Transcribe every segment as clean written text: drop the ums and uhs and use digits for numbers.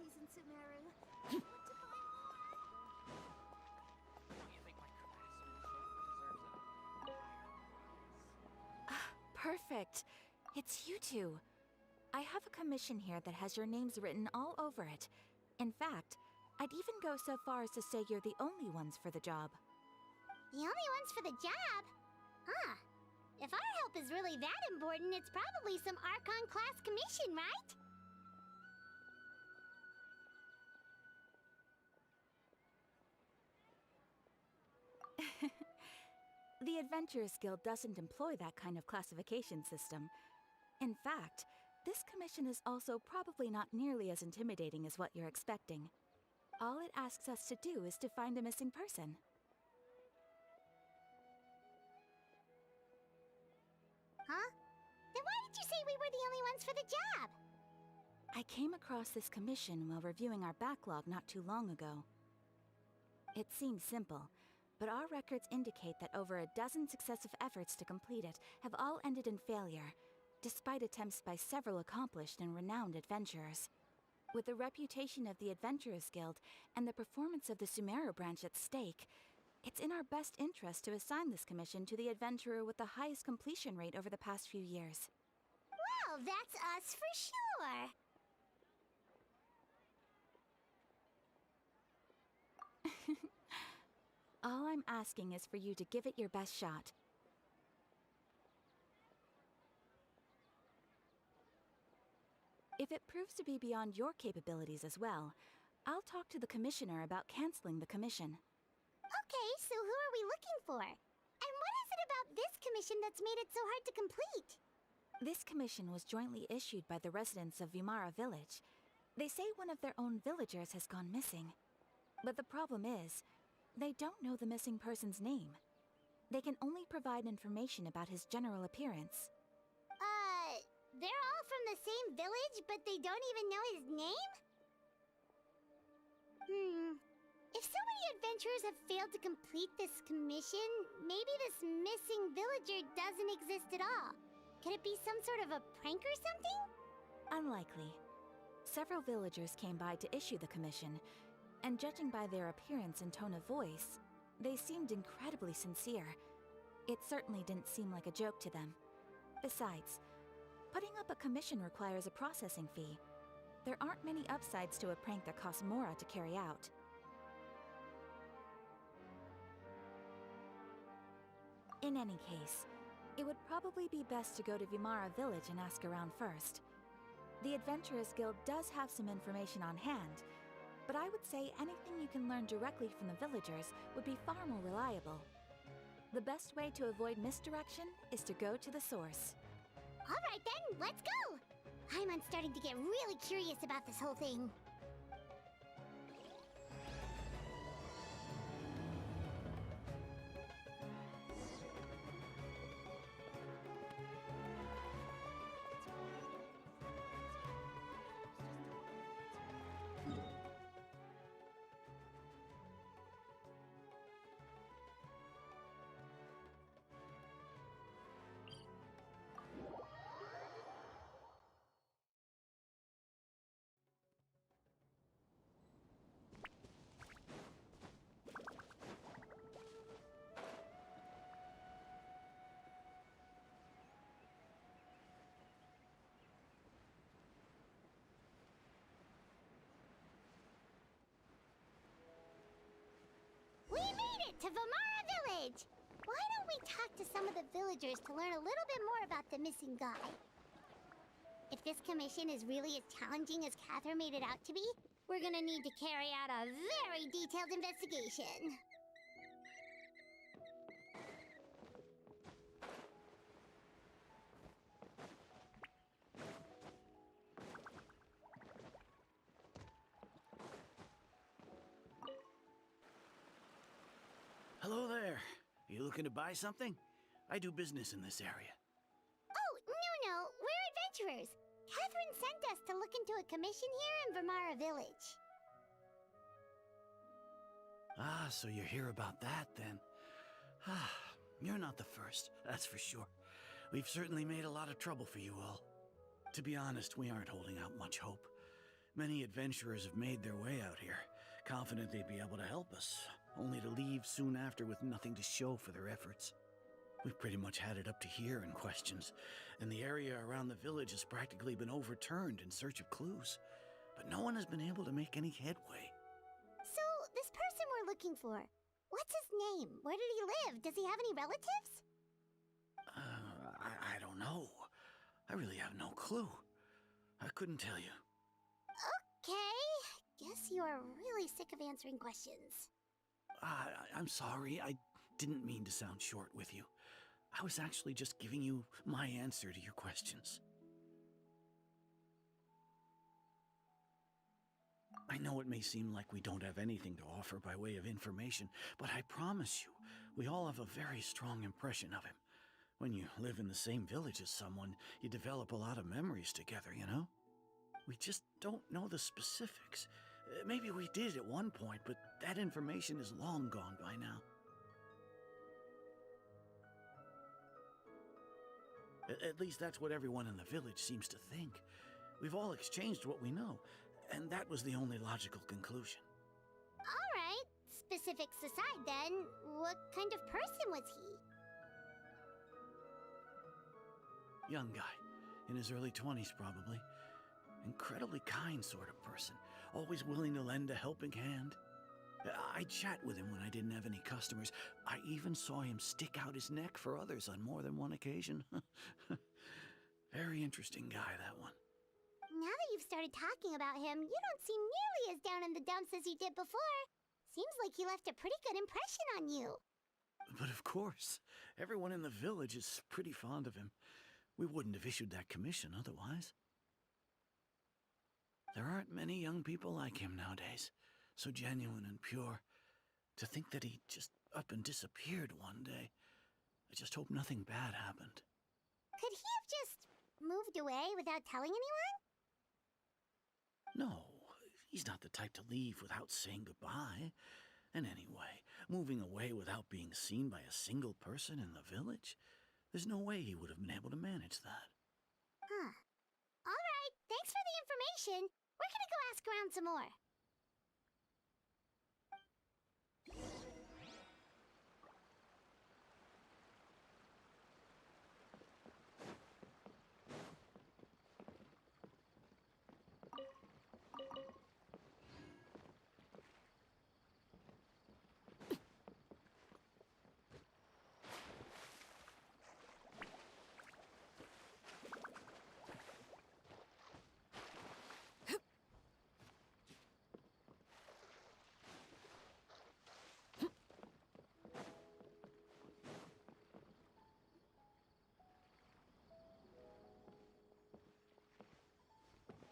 specialties in Sumeru. I want to buy more. Don't you think my craftsmanship deserves a higher price? Perfect. It's you two. I have a commission here that has your names written all over it. In fact, I'd even go so far as to say you're the only ones for the job. The only ones for the job? Huh. If our help is really that important, it's probably some Archon class commission, right? The Adventurers Guild doesn't employ that kind of classification system. In fact, this commission is also probably not nearly as intimidating as what you're expecting. All it asks us to do is to find a missing person. Huh? Then why did you say we were the only ones for the job? I came across this commission while reviewing our backlog not too long ago. It seems simple, but our records indicate that over a dozen successive efforts to complete it have all ended in failure, despite attempts by several accomplished and renowned adventurers. With the reputation of the Adventurers Guild and the performance of the Sumeru branch at stake, it's in our best interest to assign this commission to the adventurer with the highest completion rate over the past few years. Well, that's us for sure. All I'm asking is for you to give it your best shot. If it proves to be beyond your capabilities as well, I'll talk to the commissioner about canceling the commission. Okay, so who are we looking for? And what is it about this commission that's made it so hard to complete? This commission was jointly issued by the residents of Vimara Village. They say one of their own villagers has gone missing. But the problem is, they don't know the missing person's name. They can only provide information about his general appearance. They're all from the same village, but they don't even know his name? If so many adventurers have failed to complete this commission, maybe this missing villager doesn't exist at all. Could it be some sort of a prank or something? Unlikely. Several villagers came by to issue the commission, and judging by their appearance and tone of voice, they seemed incredibly sincere. It certainly didn't seem like a joke to them. Besides, putting up a commission requires a processing fee. There aren't many upsides to a prank that costs Mora to carry out. In any case, it would probably be best to go to Vimara Village and ask around first. The Adventurers Guild does have some information on hand, but I would say anything you can learn directly from the villagers would be far more reliable. The best way to avoid misdirection is to go to the source. All right then, let's go! I'm starting to get really curious about this whole thing. To Vimara Village! Why don't we talk to some of the villagers to learn a little bit more about the missing guy? If this commission is really as challenging as Catherine made it out to be, we're gonna need to carry out a very detailed investigation. Hello there. You looking to buy something? I do business in this area. Oh, no, we're adventurers. Catherine sent us to look into a commission here in Vimara Village. Ah, so you're here about that, then. Ah, you're not the first, that's for sure. We've certainly made a lot of trouble for you all. To be honest, we aren't holding out much hope. Many adventurers have made their way out here, confident they'd be able to help us, only to leave soon after with nothing to show for their efforts. We've pretty much had it up to here in questions, and the area around the village has practically been overturned in search of clues. But no one has been able to make any headway. So, this person we're looking for, what's his name? Where did he live? Does he have any relatives? I don't know. I really have no clue. I couldn't tell you. Okay, guess you are really sick of answering questions. I'm sorry. I didn't mean to sound short with you. I was actually just giving you my answer to your questions. I know it may seem like we don't have anything to offer by way of information, but I promise you, we all have a very strong impression of him. When you live in the same village as someone, you develop a lot of memories together, you know? We just don't know the specifics. Maybe we did at one point, but that information is long gone by now. At least that's what everyone in the village seems to think. We've all exchanged what we know, and that was the only logical conclusion. Alright, specifics aside then, what kind of person was he? Young guy, in his early 20s probably. Incredibly kind sort of person, always willing to lend a helping hand. I'd chat with him when I didn't have any customers. I even saw him stick out his neck for others on more than one occasion. Very interesting guy, that one. Now that you've started talking about him, you don't seem nearly as down in the dumps as you did before. Seems like he left a pretty good impression on you. But of course, everyone in the village is pretty fond of him. We wouldn't have issued that commission otherwise. There aren't many young people like him nowadays, so genuine and pure. To think that he just up and disappeared one day. I just hope nothing bad happened. Could he have just moved away without telling anyone? No, he's not the type to leave without saying goodbye. And anyway, moving away without being seen by a single person in the village, there's no way he would have been able to manage that. Huh. Alright, thanks for the information. We're gonna go ask around some more.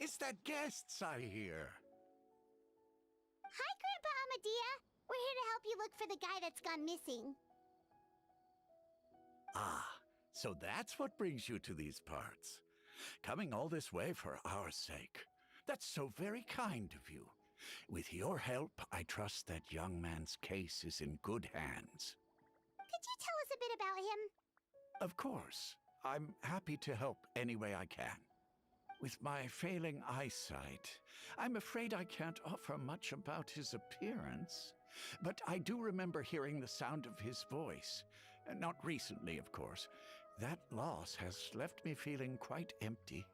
It's that guests I hear. Hi, Grandpa Amadea. We're here to help you look for the guy that's gone missing. Ah, so that's what brings you to these parts. Coming all this way for our sake. That's so very kind of you. With your help, I trust that young man's case is in good hands. Could you tell us a bit about him? Of course. I'm happy to help any way I can. With my failing eyesight, I'm afraid I can't offer much about his appearance. But I do remember hearing the sound of his voice. Not recently, of course. That loss has left me feeling quite empty.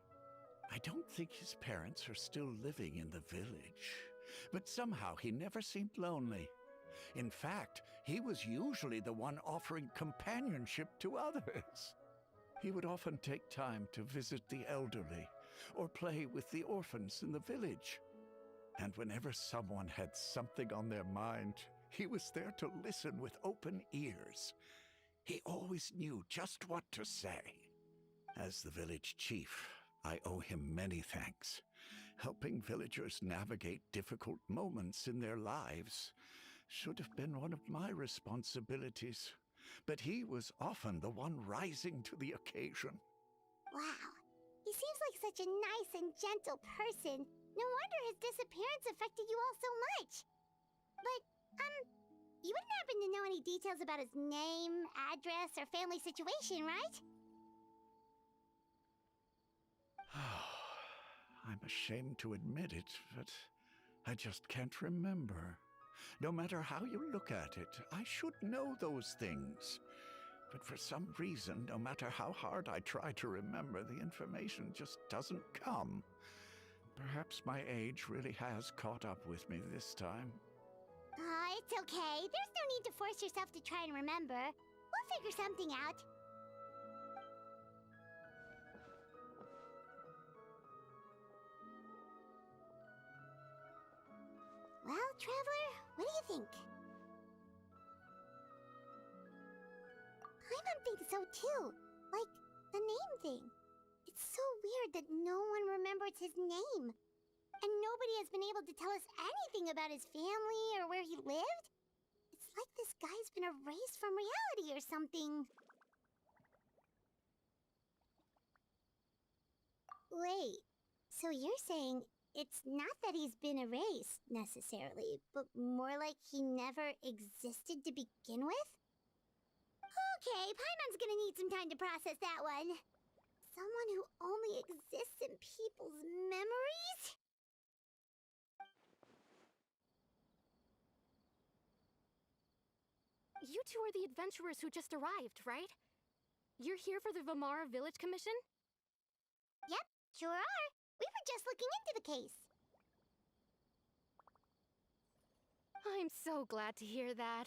I don't think his parents are still living in the village. But somehow he never seemed lonely. In fact, he was usually the one offering companionship to others. He would often take time to visit the elderly, or play with the orphans in the village. And whenever someone had something on their mind, he was there to listen with open ears. He always knew just what to say. As the village chief, I owe him many thanks. Helping villagers navigate difficult moments in their lives should have been one of my responsibilities. But he was often the one rising to the occasion. Wow. He seems like such a nice and gentle person. No wonder his disappearance affected you all so much. But, you wouldn't happen to know any details about his name, address, or family situation, right? I'm ashamed to admit it, but I just can't remember. No matter how you look at it, I should know those things. But for some reason, no matter how hard I try to remember, the information just doesn't come. Perhaps my age really has caught up with me this time. It's okay. There's no need to force yourself to try and remember. We'll figure something out. Well, Traveler, what do you think? Paimon thinks so too. Like, the name thing. It's so weird that no one remembers his name. And nobody has been able to tell us anything about his family or where he lived. It's like this guy's been erased from reality or something. Wait, so you're saying it's not that he's been erased, necessarily, but more like he never existed to begin with? Okay, Paimon's gonna need some time to process that one. Someone who only exists in people's memories? You two are the adventurers who just arrived, right? You're here for the Vamara Village Commission? Yep, sure are. We were just looking into the case. I'm so glad to hear that.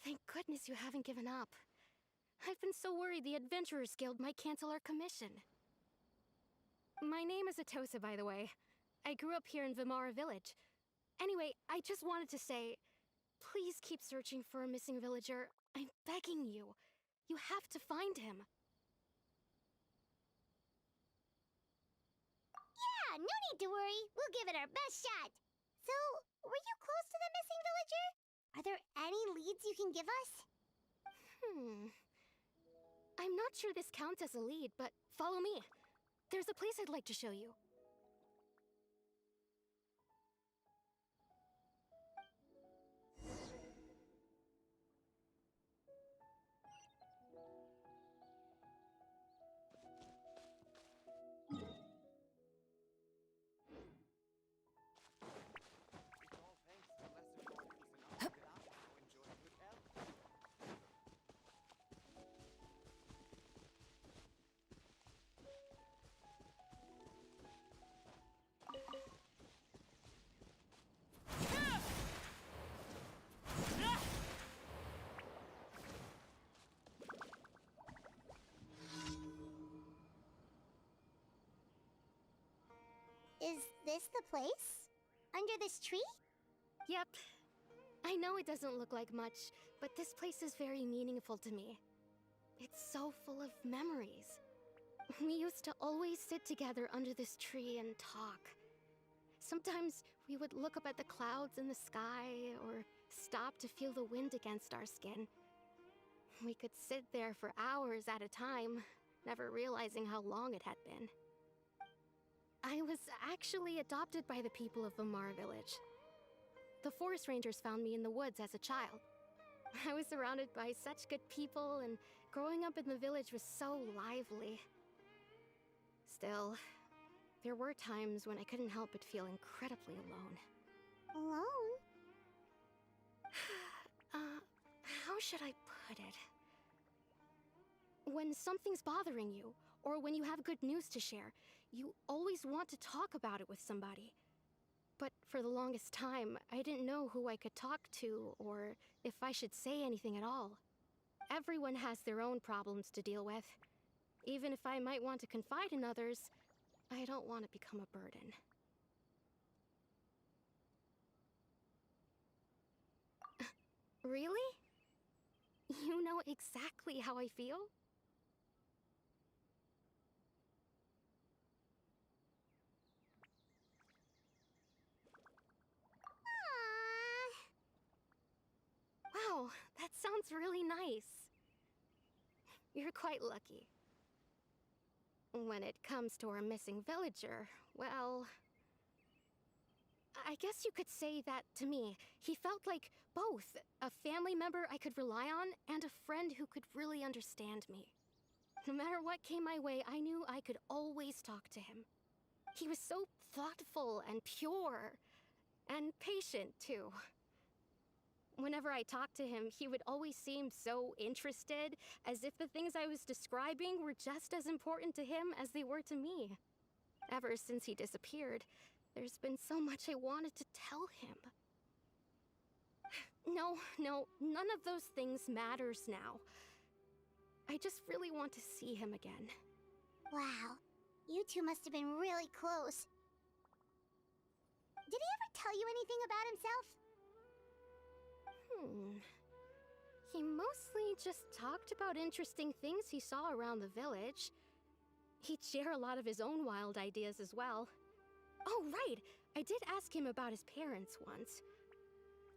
Thank goodness you haven't given up. I've been so worried the Adventurers Guild might cancel our commission. My name is Atosa, by the way. I grew up here in Vamara Village. Anyway, I just wanted to say, please keep searching for a missing villager. I'm begging you. You have to find him. Yeah, no need to worry. We'll give it our best shot. So, were you close to the missing villager? Are there any leads you can give us? I'm not sure this counts as a lead, but follow me. There's a place I'd like to show you. Is this the place? Under this tree? Yep. I know it doesn't look like much, but this place is very meaningful to me. It's so full of memories. We used to always sit together under this tree and talk. Sometimes we would look up at the clouds in the sky, or stop to feel the wind against our skin. We could sit there for hours at a time, never realizing how long it had been. I was actually adopted by the people of Vamara Village. The forest rangers found me in the woods as a child. I was surrounded by such good people, and growing up in the village was so lively. Still, there were times when I couldn't help but feel incredibly alone. Alone? How should I put it? When something's bothering you, or when you have good news to share, you always want to talk about it with somebody. But for the longest time, I didn't know who I could talk to, or if I should say anything at all. Everyone has their own problems to deal with. Even if I might want to confide in others, I don't want to become a burden. Really? You know exactly how I feel? Wow, that sounds really nice. You're quite lucky. When it comes to our missing villager, well, I guess you could say that to me. He felt like both a family member I could rely on and a friend who could really understand me. No matter what came my way, I knew I could always talk to him. He was so thoughtful and pure, and patient, too. Whenever I talked to him, he would always seem so interested, as if the things I was describing were just as important to him as they were to me. Ever since he disappeared, there's been so much I wanted to tell him. No, none of those things matters now. I just really want to see him again. Wow, you two must have been really close. Did he ever tell you anything about himself? He mostly just talked about interesting things he saw around the village. He'd share a lot of his own wild ideas as well. Oh, right! I did ask him about his parents once.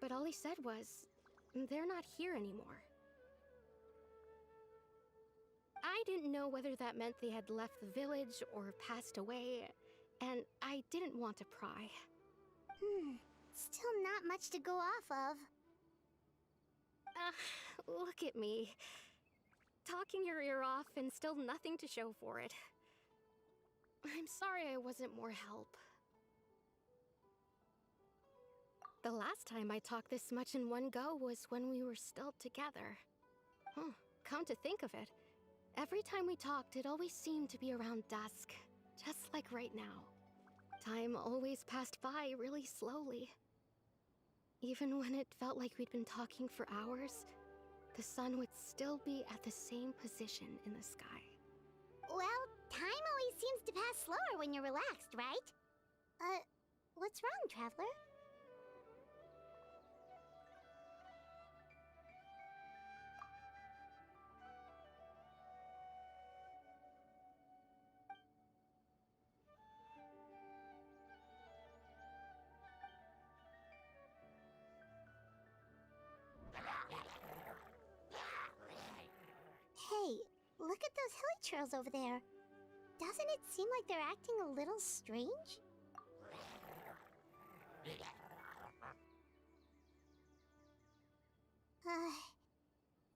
But all he said was, they're not here anymore. I didn't know whether that meant they had left the village or passed away, and I didn't want to pry. Still not much to go off of. Look at me. Talking your ear off and still nothing to show for it. I'm sorry I wasn't more help. The last time I talked this much in one go was when we were still together. Come to think of it, every time we talked, it always seemed to be around dusk, just like right now. Time always passed by really slowly. Even when it felt like we'd been talking for hours, the sun would still be at the same position in the sky. Well, time always seems to pass slower when you're relaxed, right? What's wrong, Traveler? Hey, look at those hilly trails over there. Doesn't it seem like they're acting a little strange?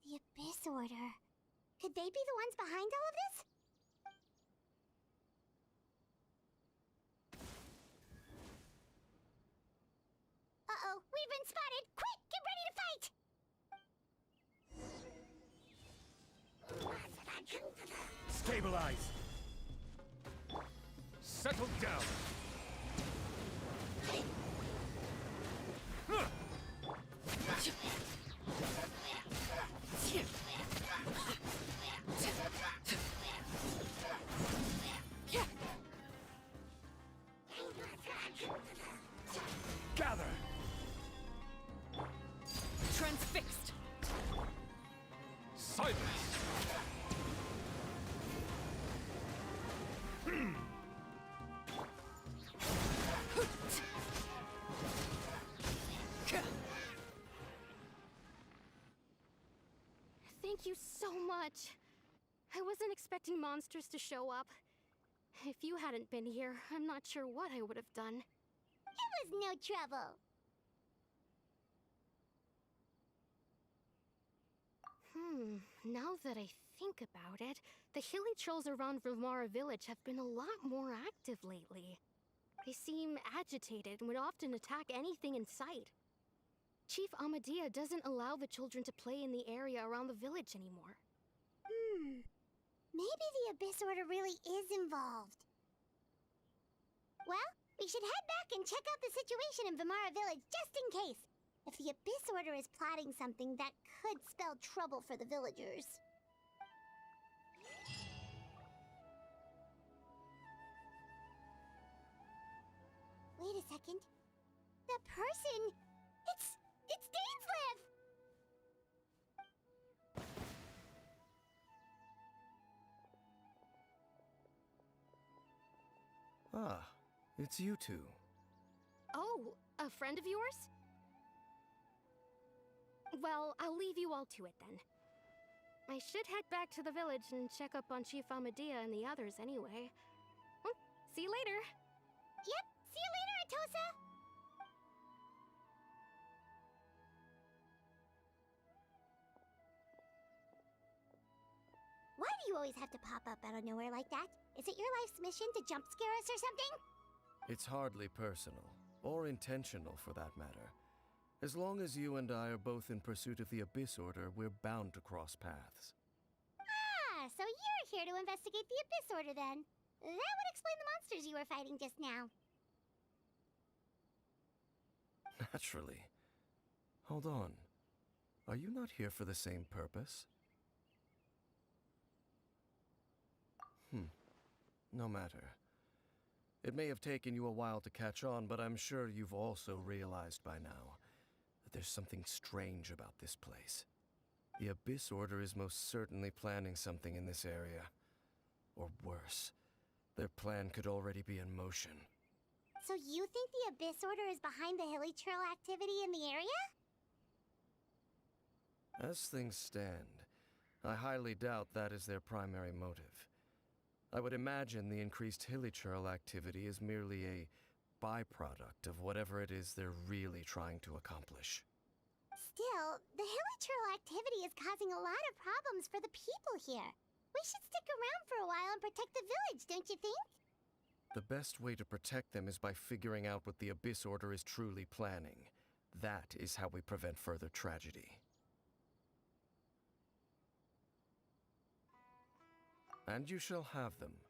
The Abyss Order. Could they be the ones behind all of this? Uh-oh, we've been spotted! Quick, get ready to fight! Stabilize! Settle down! Gather! Transfixed! Silence! Thank you so much. I wasn't expecting monsters to show up. If you hadn't been here, I'm not sure what I would have done. It was no trouble. Now that I think about it, the hilly trolls around Vimara village have been a lot more active lately. They seem agitated and would often attack anything in sight. Chief Amadea doesn't allow the children to play in the area around the village anymore. Maybe the Abyss Order really is involved. Well, we should head back and check out the situation in Vimara village just in case. If the Abyss Order is plotting something that could spell trouble for the villagers. Wait a second. That person! It's Dainslev! Ah, it's you two. Oh, a friend of yours? Well, I'll leave you all to it then. I should head back to the village and check up on Chief Amadea and the others anyway. See you later. Yep, see you later, Atosa! Why do you always have to pop up out of nowhere like that? Is it your life's mission to jump scare us or something? It's hardly personal, or intentional for that matter. As long as you and I are both in pursuit of the Abyss Order, we're bound to cross paths. Ah, so you're here to investigate the Abyss Order then. That would explain the monsters you were fighting just now. Naturally. Hold on. Are you not here for the same purpose? No matter. It may have taken you a while to catch on, but I'm sure you've also realized by now that there's something strange about this place. The Abyss Order is most certainly planning something in this area. Or worse, their plan could already be in motion. So you think the Abyss Order is behind the hilly trail activity in the area? As things stand, I highly doubt that is their primary motive. I would imagine the increased hilichurl activity is merely a byproduct of whatever it is they're really trying to accomplish. Still, the hilichurl activity is causing a lot of problems for the people here. We should stick around for a while and protect the village, don't you think? The best way to protect them is by figuring out what the Abyss Order is truly planning. That is how we prevent further tragedy. And you shall have them.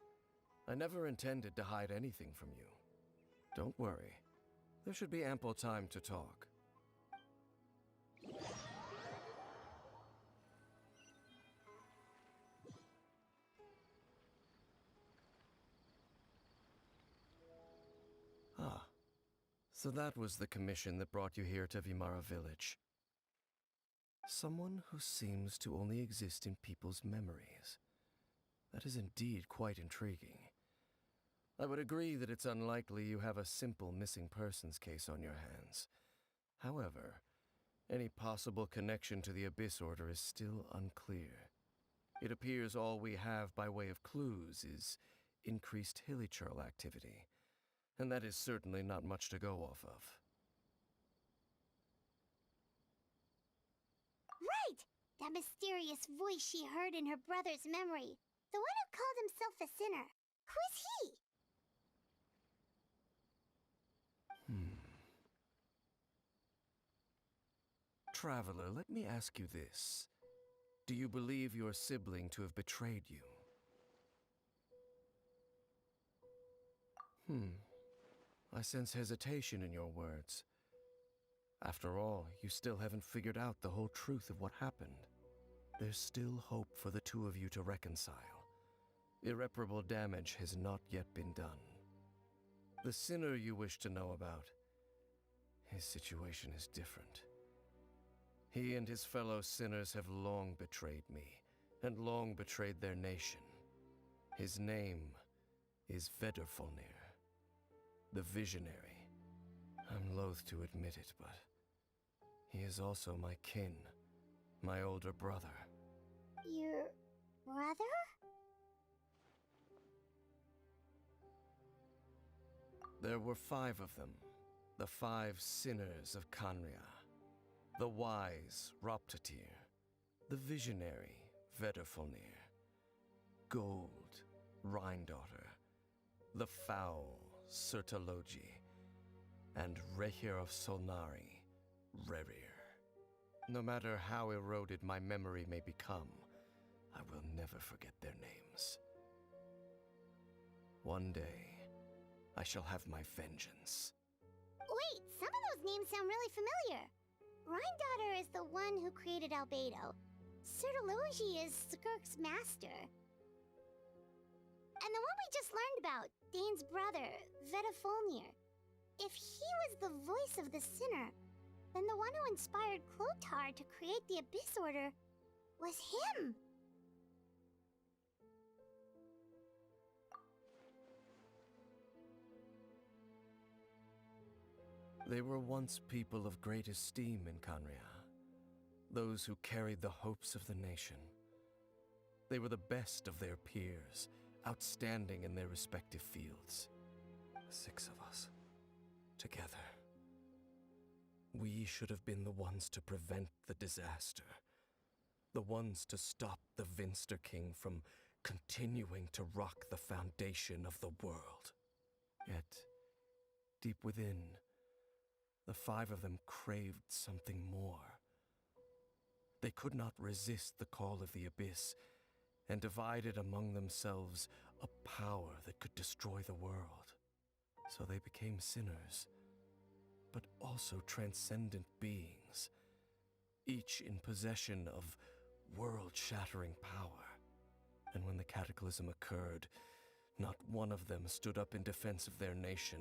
I never intended to hide anything from you. Don't worry. There should be ample time to talk. Ah. So that was the commission that brought you here to Vimara Village. Someone who seems to only exist in people's memories. That is indeed quite intriguing. I would agree that it's unlikely you have a simple missing persons case on your hands. However, any possible connection to the Abyss Order is still unclear. It appears all we have by way of clues is increased hilichurl activity, and that is certainly not much to go off of. Right! That mysterious voice she heard in her brother's memory. The one who called himself a sinner. Who is he? Traveler, let me ask you this. Do you believe your sibling to have betrayed you? I sense hesitation in your words. After all, you still haven't figured out the whole truth of what happened. There's still hope for the two of you to reconcile. Irreparable damage has not yet been done. The sinner you wish to know about, his situation is different. He and his fellow sinners have long betrayed me, and long betrayed their nation. His name is Vedderfolnir, the Visionary. I'm loath to admit it, but he is also my kin, my older brother. Your brother? There were 5 of them, the 5 sinners of Kanria. The wise Roptatir, the visionary Vedderfolnir, Gold Rhindaughter, the foul Sertalogi, and Rehir of Solnari, Rerir. No matter how eroded my memory may become, I will never forget their names. One day, I shall have my vengeance. Wait, some of those names sound really familiar. Rhindaughter is the one who created Albedo. Sertalogi is Skirk's master. And the one we just learned about, Dane's brother, Vedderfolnir. If he was the voice of the sinner, then the one who inspired Clotar to create the Abyss Order was him. They were once people of great esteem in Kanria, those who carried the hopes of the nation. They were the best of their peers, outstanding in their respective fields. 6 of us, together. We should have been the ones to prevent the disaster. The ones to stop the Vinster King from continuing to rock the foundation of the world. Yet, deep within, the five of them craved something more. They could not resist the call of the Abyss, and divided among themselves a power that could destroy the world. So they became sinners, but also transcendent beings, each in possession of world-shattering power. And when the cataclysm occurred, not one of them stood up in defense of their nation.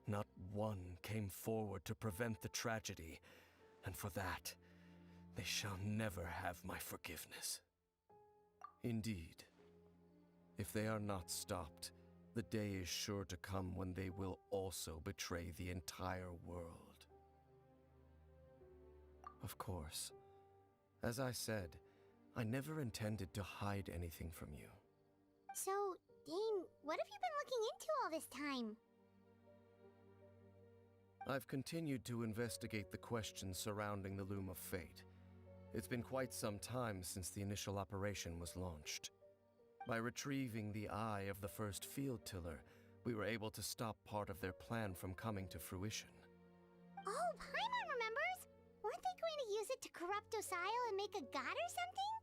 Not one came forward to prevent the tragedy, and for that, they shall never have my forgiveness. Indeed, if they are not stopped, the day is sure to come when they will also betray the entire world. Of course, as I said, I never intended to hide anything from you. So, Dane, what have you been looking into all this time? I've continued to investigate the questions surrounding the Loom of Fate. It's been quite some time since the initial operation was launched. By retrieving the eye of the first field tiller, we were able to stop part of their plan from coming to fruition. Oh, Paimon remembers! Weren't they going to use it to corrupt Osile and make a god or something?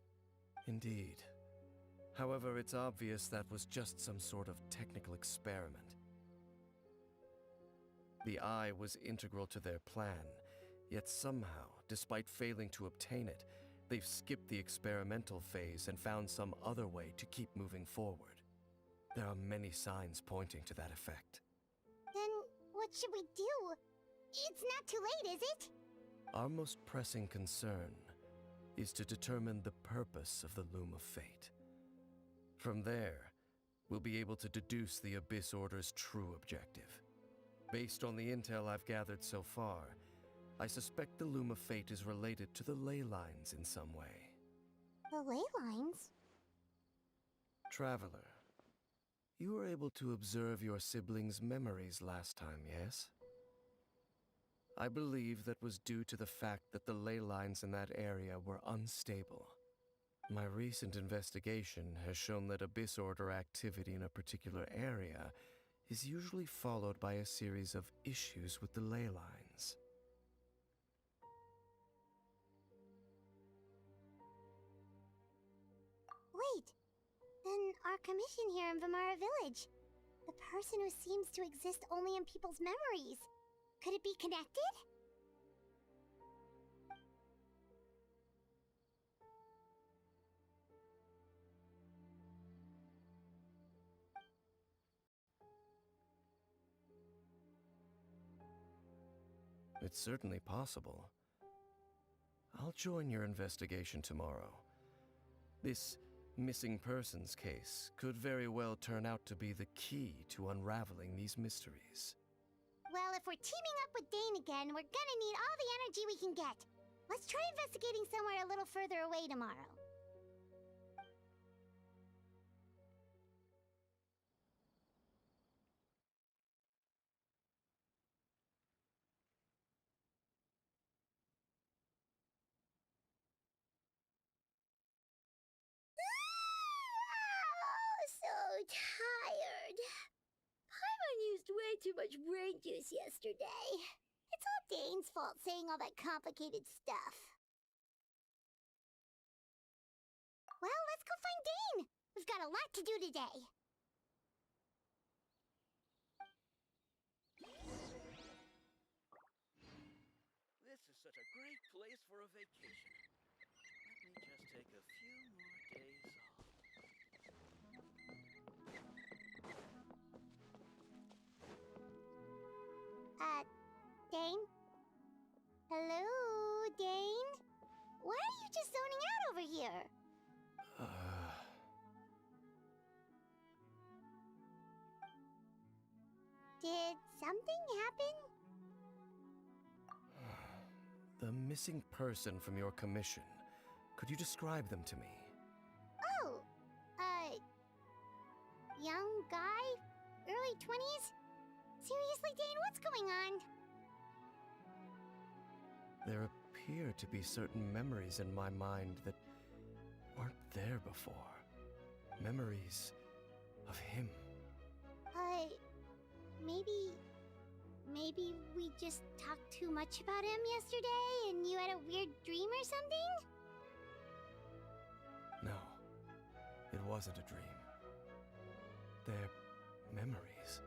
Indeed. However, it's obvious that was just some sort of technical experiment. The eye was integral to their plan, yet somehow, despite failing to obtain it, they've skipped the experimental phase and found some other way to keep moving forward. There are many signs pointing to that effect. Then, what should we do? It's not too late, is it? Our most pressing concern is to determine the purpose of the Loom of Fate. From there, we'll be able to deduce the Abyss Order's true objective. Based on the intel I've gathered so far, I suspect the Loom of Fate is related to the ley lines in some way. The ley lines? Traveler, you were able to observe your siblings' memories last time, yes? I believe that was due to the fact that the ley lines in that area were unstable. My recent investigation has shown that Abyss Order activity in a particular area is usually followed by a series of issues with the ley lines. Wait, then our commission here in Vamara Village. The person who seems to exist only in people's memories. Could it be connected? It's certainly possible. I'll join your investigation tomorrow. This missing persons case could very well turn out to be the key to unraveling these mysteries. Well, if we're teaming up with Dane again, we're gonna need all the energy we can get. Let's try investigating somewhere a little further away tomorrow. So tired. Paimon used way too much brain juice yesterday. It's all Dane's fault saying all that complicated stuff. Well, let's go find Dane. We've got a lot to do today. This is such a great place for a vacation. Let me just take a few more days off. Dane? Hello, Dane? Why are you just zoning out over here? Did something happen? The missing person from your commission. Could you describe them to me? Oh, young guy? Early 20s? Seriously, Dane, what's going on? There appear to be certain memories in my mind that weren't there before. Memories of him. Maybe we just talked too much about him yesterday and you had a weird dream or something? No, it wasn't a dream. They're memories.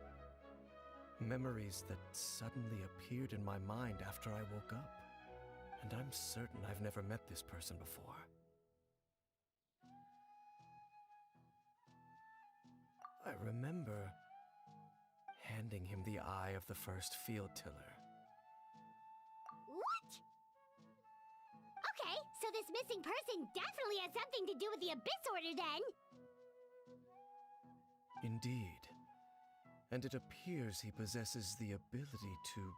Memories that suddenly appeared in my mind after I woke up. And I'm certain I've never met this person before. I remember handing him the eye of the first field tiller. What? Okay, so this missing person definitely has something to do with the Abyss Order then! Indeed. And it appears he possesses the ability to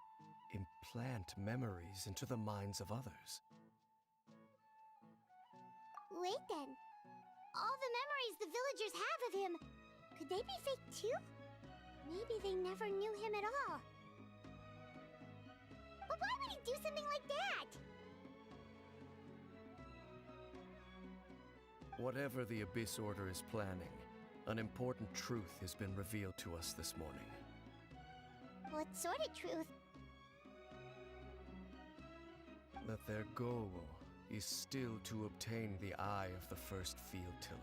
implant memories into the minds of others. Wait then. All the memories the villagers have of him, could they be fake too? Maybe they never knew him at all. But why would he do something like that? Whatever the Abyss Order is planning, an important truth has been revealed to us this morning. What sort of truth? That their goal is still to obtain the eye of the first field tiller.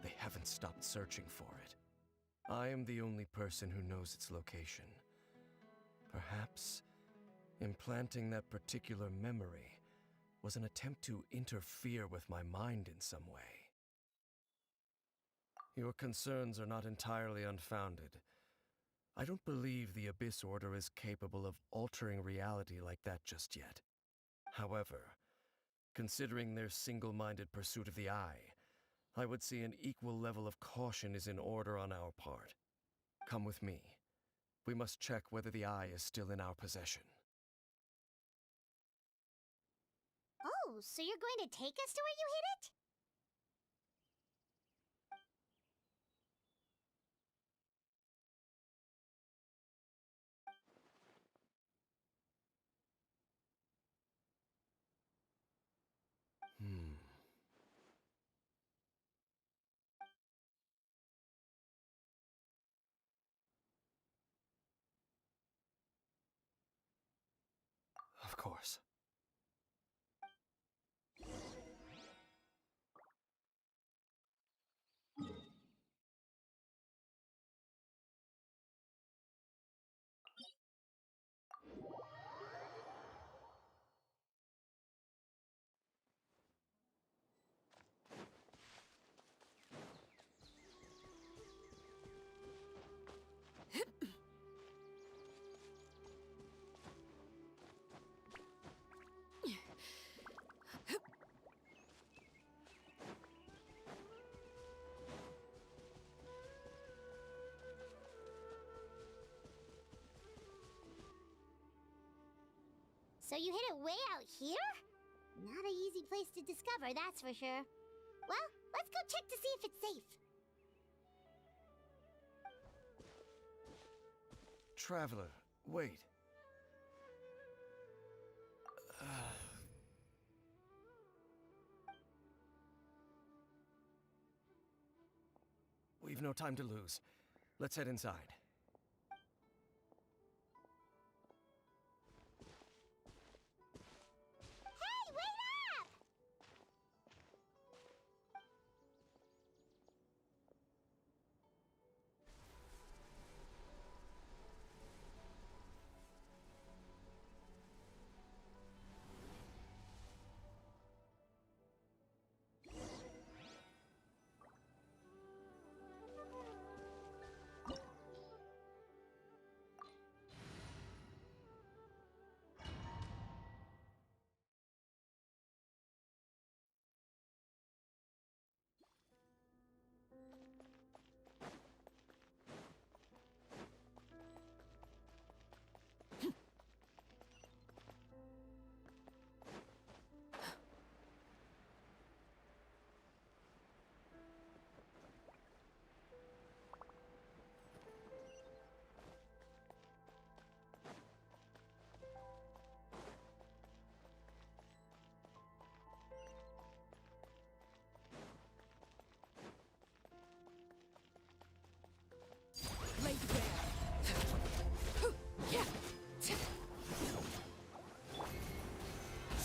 They haven't stopped searching for it. I am the only person who knows its location. Perhaps implanting that particular memory was an attempt to interfere with my mind in some way. Your concerns are not entirely unfounded. I don't believe the Abyss Order is capable of altering reality like that just yet. However, considering their single-minded pursuit of the eye, I would say an equal level of caution is in order on our part. Come with me. We must check whether the eye is still in our possession. Oh, so you're going to take us to where you hid it? Of course. So you hid it way out here? Not an easy place to discover, that's for sure. Well, let's go check to see if it's safe. Traveler, wait. We've no time to lose. Let's head inside. Hey, wait up!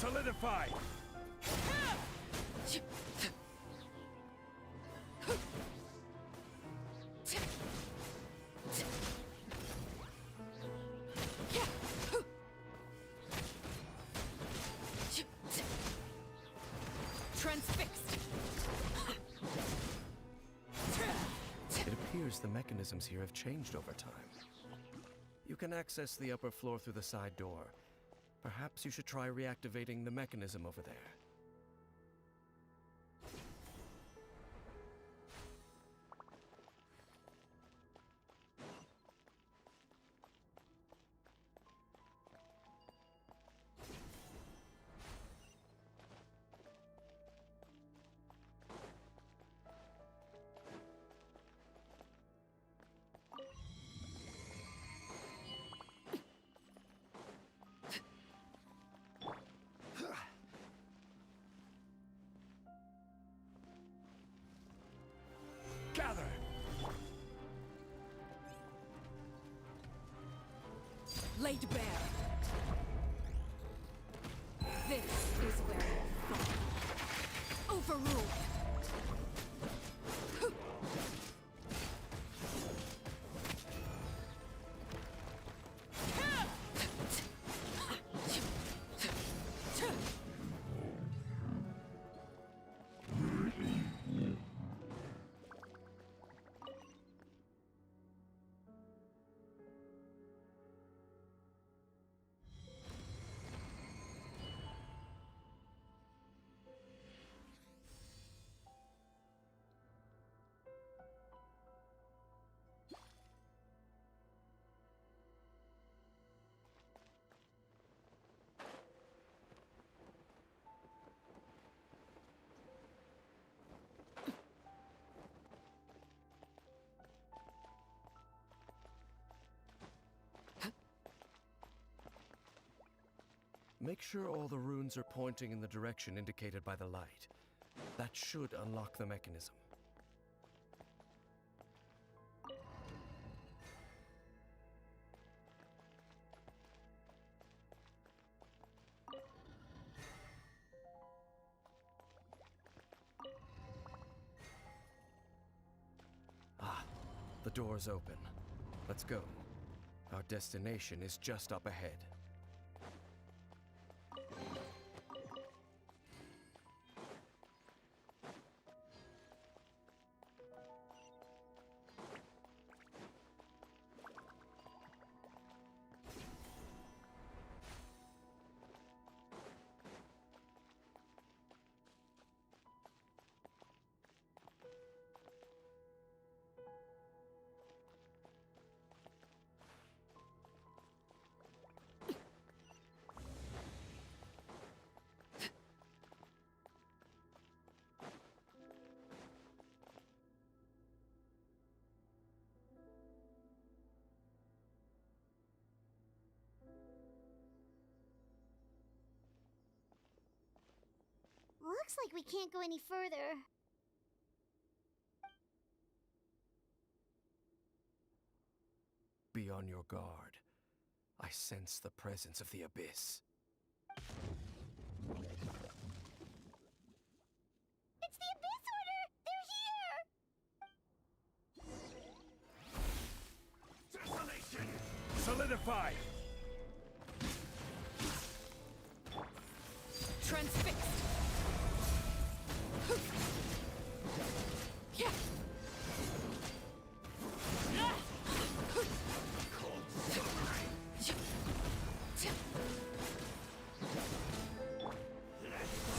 Solidify! Transfixed. It appears the mechanisms here have changed over time. You can access the upper floor through the side door. Perhaps you should try reactivating the mechanism over there. Gather! Laid bare. This is where you fall. Overruled. Make sure all the runes are pointing in the direction indicated by the light. That should unlock the mechanism. Ah, the door's open. Let's go. Our destination is just up ahead. Looks like we can't go any further. Be on your guard. I sense the presence of the Abyss. It's the Abyss Order! They're here! Desolation! Solidify! Transfixed. Yeah.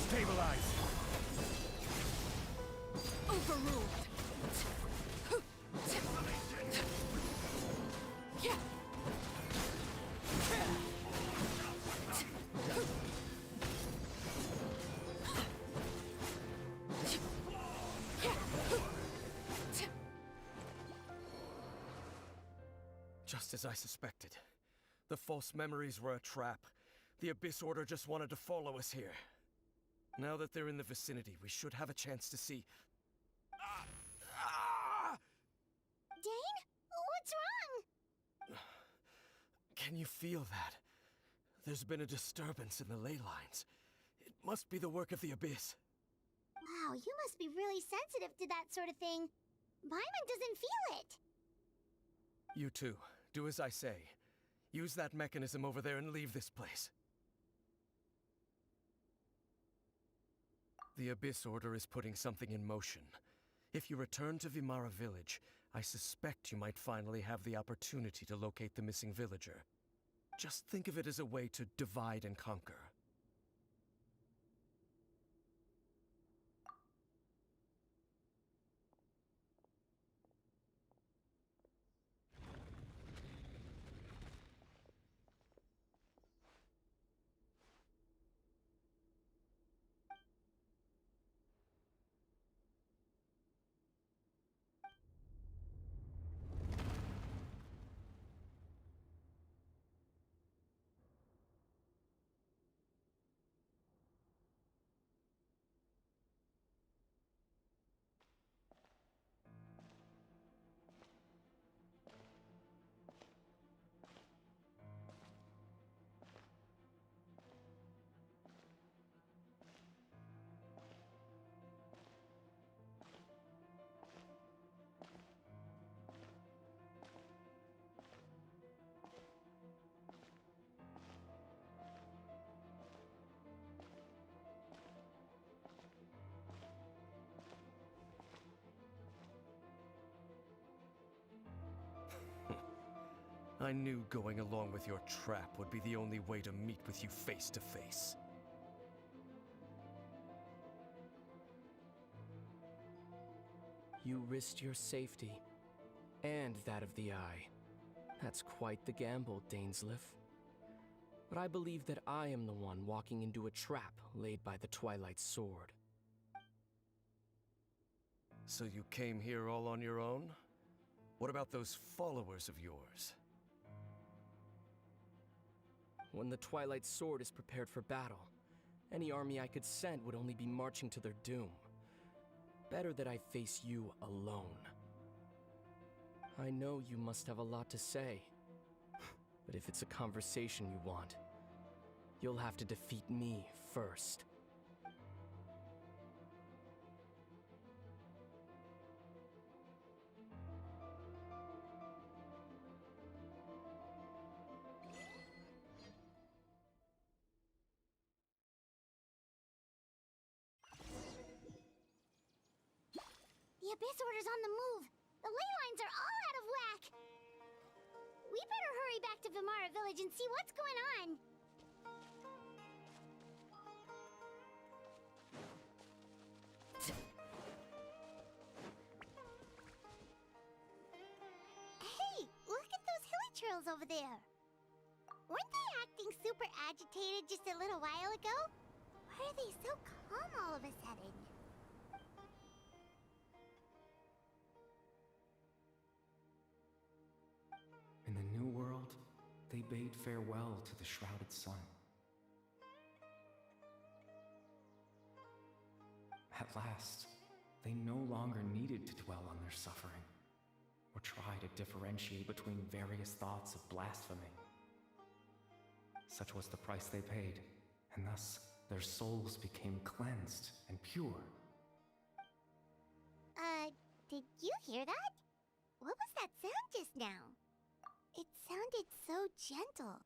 Stabilize! Overruled. Yeah. Just as I suspected. The false memories were a trap. The Abyss Order just wanted to follow us here. Now that they're in the vicinity, we should have a chance to see... Dane? What's wrong? Can you feel that? There's been a disturbance in the ley lines. Must be the work of the Abyss. Wow, you must be really sensitive to that sort of thing. Paimon doesn't feel it. You too. Do as I say. Use that mechanism over there and leave this place. The Abyss Order is putting something in motion. If you return to Vimara Village, I suspect you might finally have the opportunity to locate the missing villager. Just think of it as a way to divide and conquer. I knew going along with your trap would be the only way to meet with you face to face. You risked your safety, and that of the Eye. That's quite the gamble, Dainsleif. But I believe that I am the one walking into a trap laid by the Twilight Sword. So you came here all on your own? What about those followers of yours? When the Twilight Sword is prepared for battle, any army I could send would only be marching to their doom. Better that I face you alone. I know you must have a lot to say, but if it's a conversation you want, you'll have to defeat me first. The Abyss Order's on the move. The ley lines are all out of whack. We better hurry back to Vimara Village and see what's going on. Hey, look at those hilichurls over there. Weren't they acting super agitated just a little while ago? Why are they so calm all of a sudden? In the New World, they bade farewell to the shrouded sun. At last, they no longer needed to dwell on their suffering, or try to differentiate between various thoughts of blasphemy. Such was the price they paid, and thus their souls became cleansed and pure. Did you hear that? What was that sound just now? It sounded so gentle.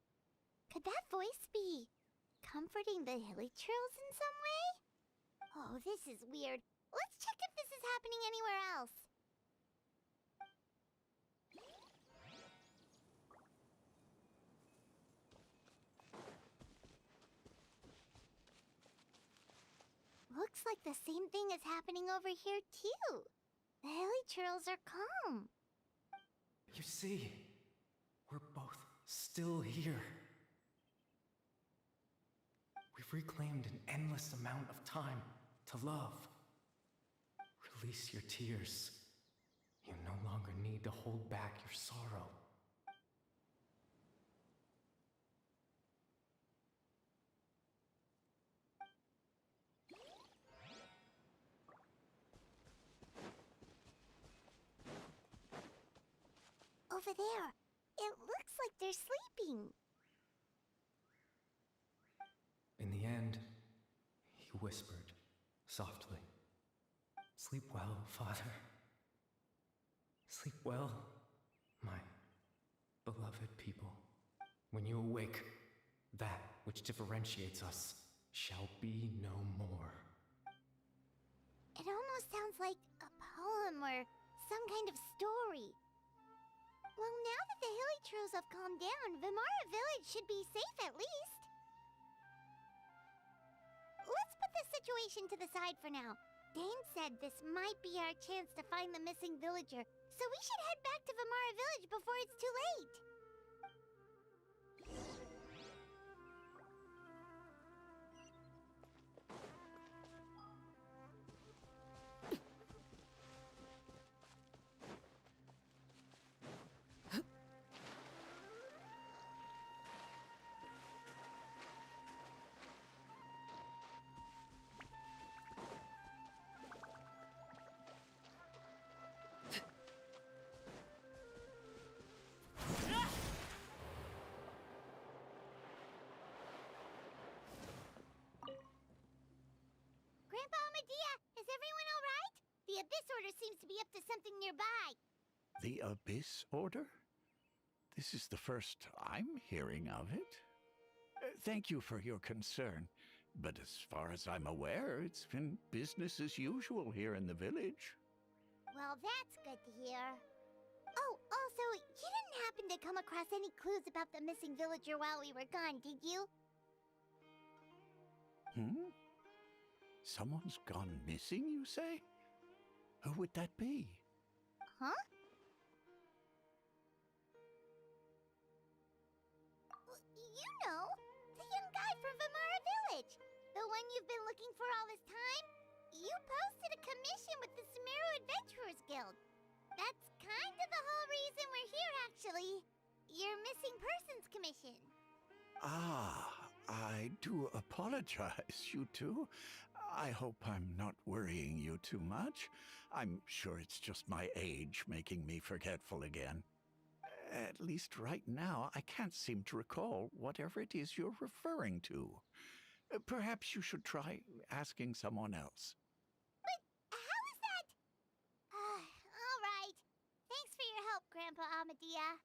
Could that voice be comforting the hilichurls in some way? Oh, this is weird. Let's check if this is happening anywhere else. Looks like the same thing is happening over here too. The hilichurls are calm. You see, we're both still here. We've reclaimed an endless amount of time to love. Release your tears. You no longer need to hold back your sorrow. Over there. It looks like they're sleeping. In the end, He whispered, softly. Sleep well, Father. Sleep well, my beloved people. When you awake, that which differentiates us shall be no more. It almost sounds like a poem or some kind of story. Well, now that the hilly trolls have calmed down, Vimara Village should be safe at least. Let's put this situation to the side for now. Dane said this might be our chance to find the missing villager, so we should head back to Vimara Village before it's too late. Grandpa Medea, is everyone all right? The Abyss Order seems to be up to something nearby. The Abyss Order? This is the first I'm hearing of it. Thank you for your concern, but as far as I'm aware, it's been business as usual here in the village. Well, that's good to hear. Oh, also, you didn't happen to come across any clues about the missing villager while we were gone, did you? Hmm? Someone's gone missing, you say? Who would that be? Huh? You know, the young guy from Vimara Village. The one you've been looking for all this time. You posted a commission with the Sumeru Adventurers Guild. That's kind of the whole reason we're here, actually. Your missing persons commission. Ah, I do apologize, you two. I hope I'm not worrying you too much. I'm sure it's just my age making me forgetful again. At least right now, I can't seem to recall whatever it is you're referring to. Perhaps you should try asking someone else. But how is that? All right. Thanks for your help, Grandpa Amadea.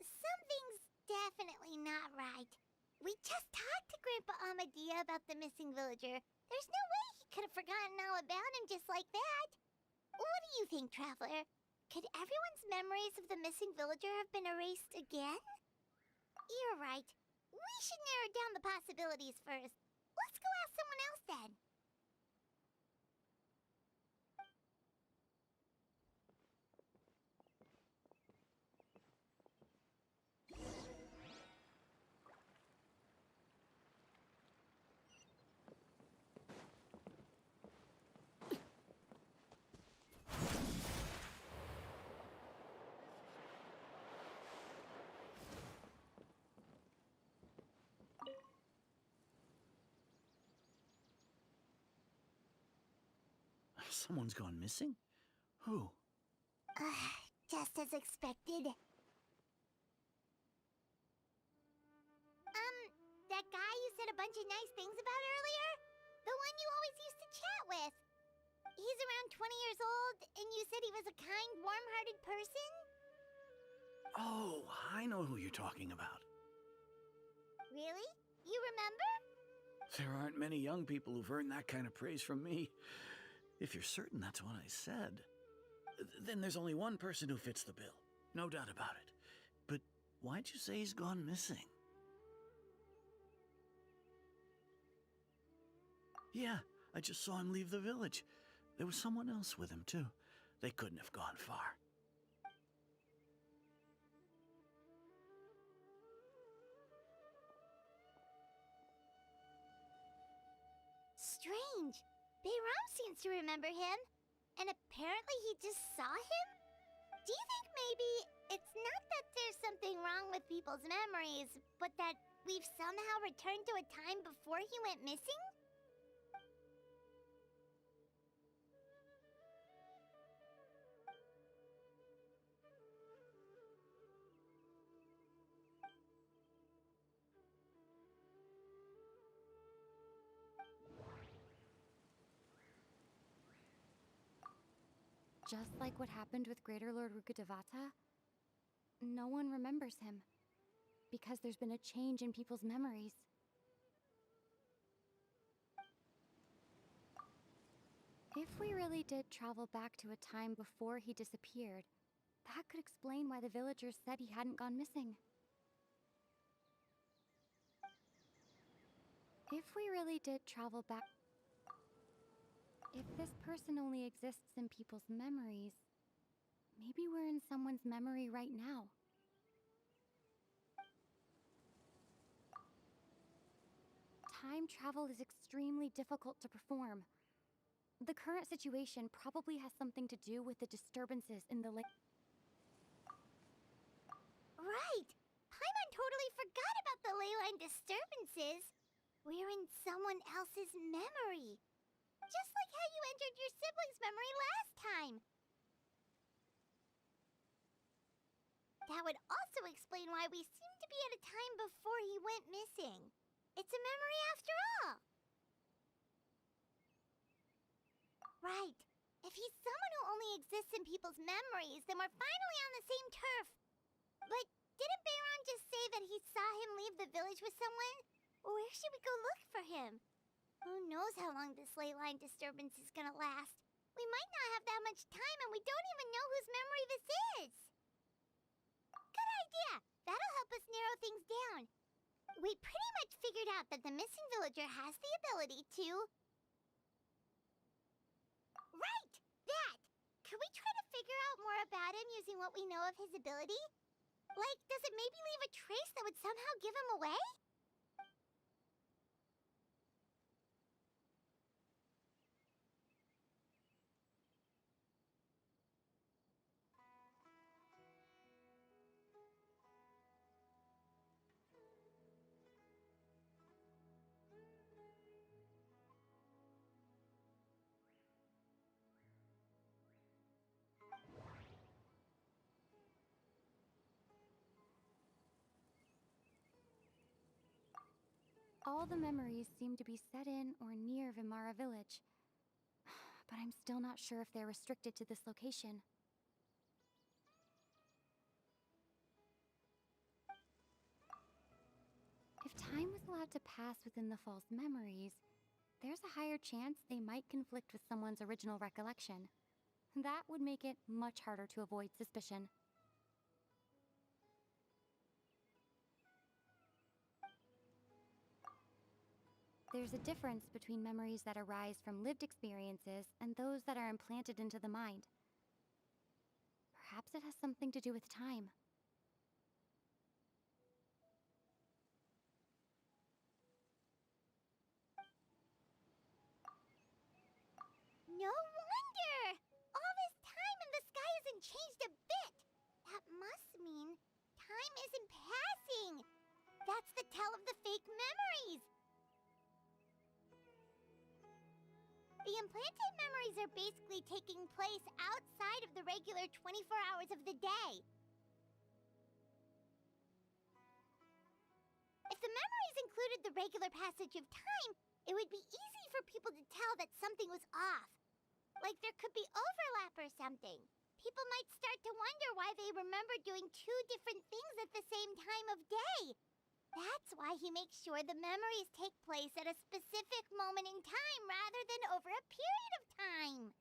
Something's definitely not right. We just talked to Grandpa Amadea about the missing villager. There's no way he could have forgotten all about him just like that. What do you think, Traveler? Could everyone's memories of the missing villager have been erased again? You're right. We should narrow down the possibilities first. Let's go ask someone else then. Someone's gone missing? Who? Just as expected. That guy you said a bunch of nice things about earlier? The one you always used to chat with. He's around 20 years old, and you said he was a kind, warm-hearted person? Oh, I know who you're talking about. Really? You remember? There aren't many young people who've earned that kind of praise from me. If you're certain that's what I said, then there's only one person who fits the bill. No doubt about it. But why'd you say he's gone missing? Yeah, I just saw him leave the village. There was someone else with him, too. They couldn't have gone far. Strange. Bayram seems to remember him. And apparently he just saw him? Do you think maybe it's not that there's something wrong with people's memories, but that we've somehow returned to a time before he went missing? Just like what happened with Greater Lord Rukkhadevata, no one remembers him. Because there's been a change in people's memories. If we really did travel back to a time before he disappeared, that could explain why the villagers said he hadn't gone missing. If we really did travel back... If this person only exists in people's memories, maybe we're in someone's memory right now. Time travel is extremely difficult to perform. The current situation probably has something to do with the disturbances in the lake. Right! Paimon totally forgot about the ley line disturbances. We're in someone else's memory. Just like how you entered your sibling's memory last time. That would also explain why we seem to be at a time before he went missing. It's a memory after all. Right. If he's someone who only exists in people's memories, then we're finally on the same turf. But didn't Bayron just say that he saw him leave the village with someone? Where should we go look for him? Who knows how long this ley line disturbance is gonna last? We might not have that much time and we don't even know whose memory this is. Good idea! That'll help us narrow things down. We pretty much figured out that the missing villager has the ability to... Right! That! Could we try to figure out more about him using what we know of his ability? Like, does it maybe leave a trace that would somehow give him away? All the memories seem to be set in or near Vimara village. But I'm still not sure if they're restricted to this location. If time was allowed to pass within the false memories, there's a higher chance they might conflict with someone's original recollection. That would make it much harder to avoid suspicion. There's a difference between memories that arise from lived experiences and those that are implanted into the mind. Perhaps it has something to do with time. No wonder! All this time and the sky hasn't changed a bit! That must mean time isn't passing! That's the tell of the fake memories! The implanted memories are basically taking place outside of the regular 24 hours of the day. If the memories included the regular passage of time, it would be easy for people to tell that something was off. Like there could be overlap or something. People might start to wonder why they remember doing two different things at the same time of day. That's why he makes sure the memories take place at a specific moment in time rather than over a period of time.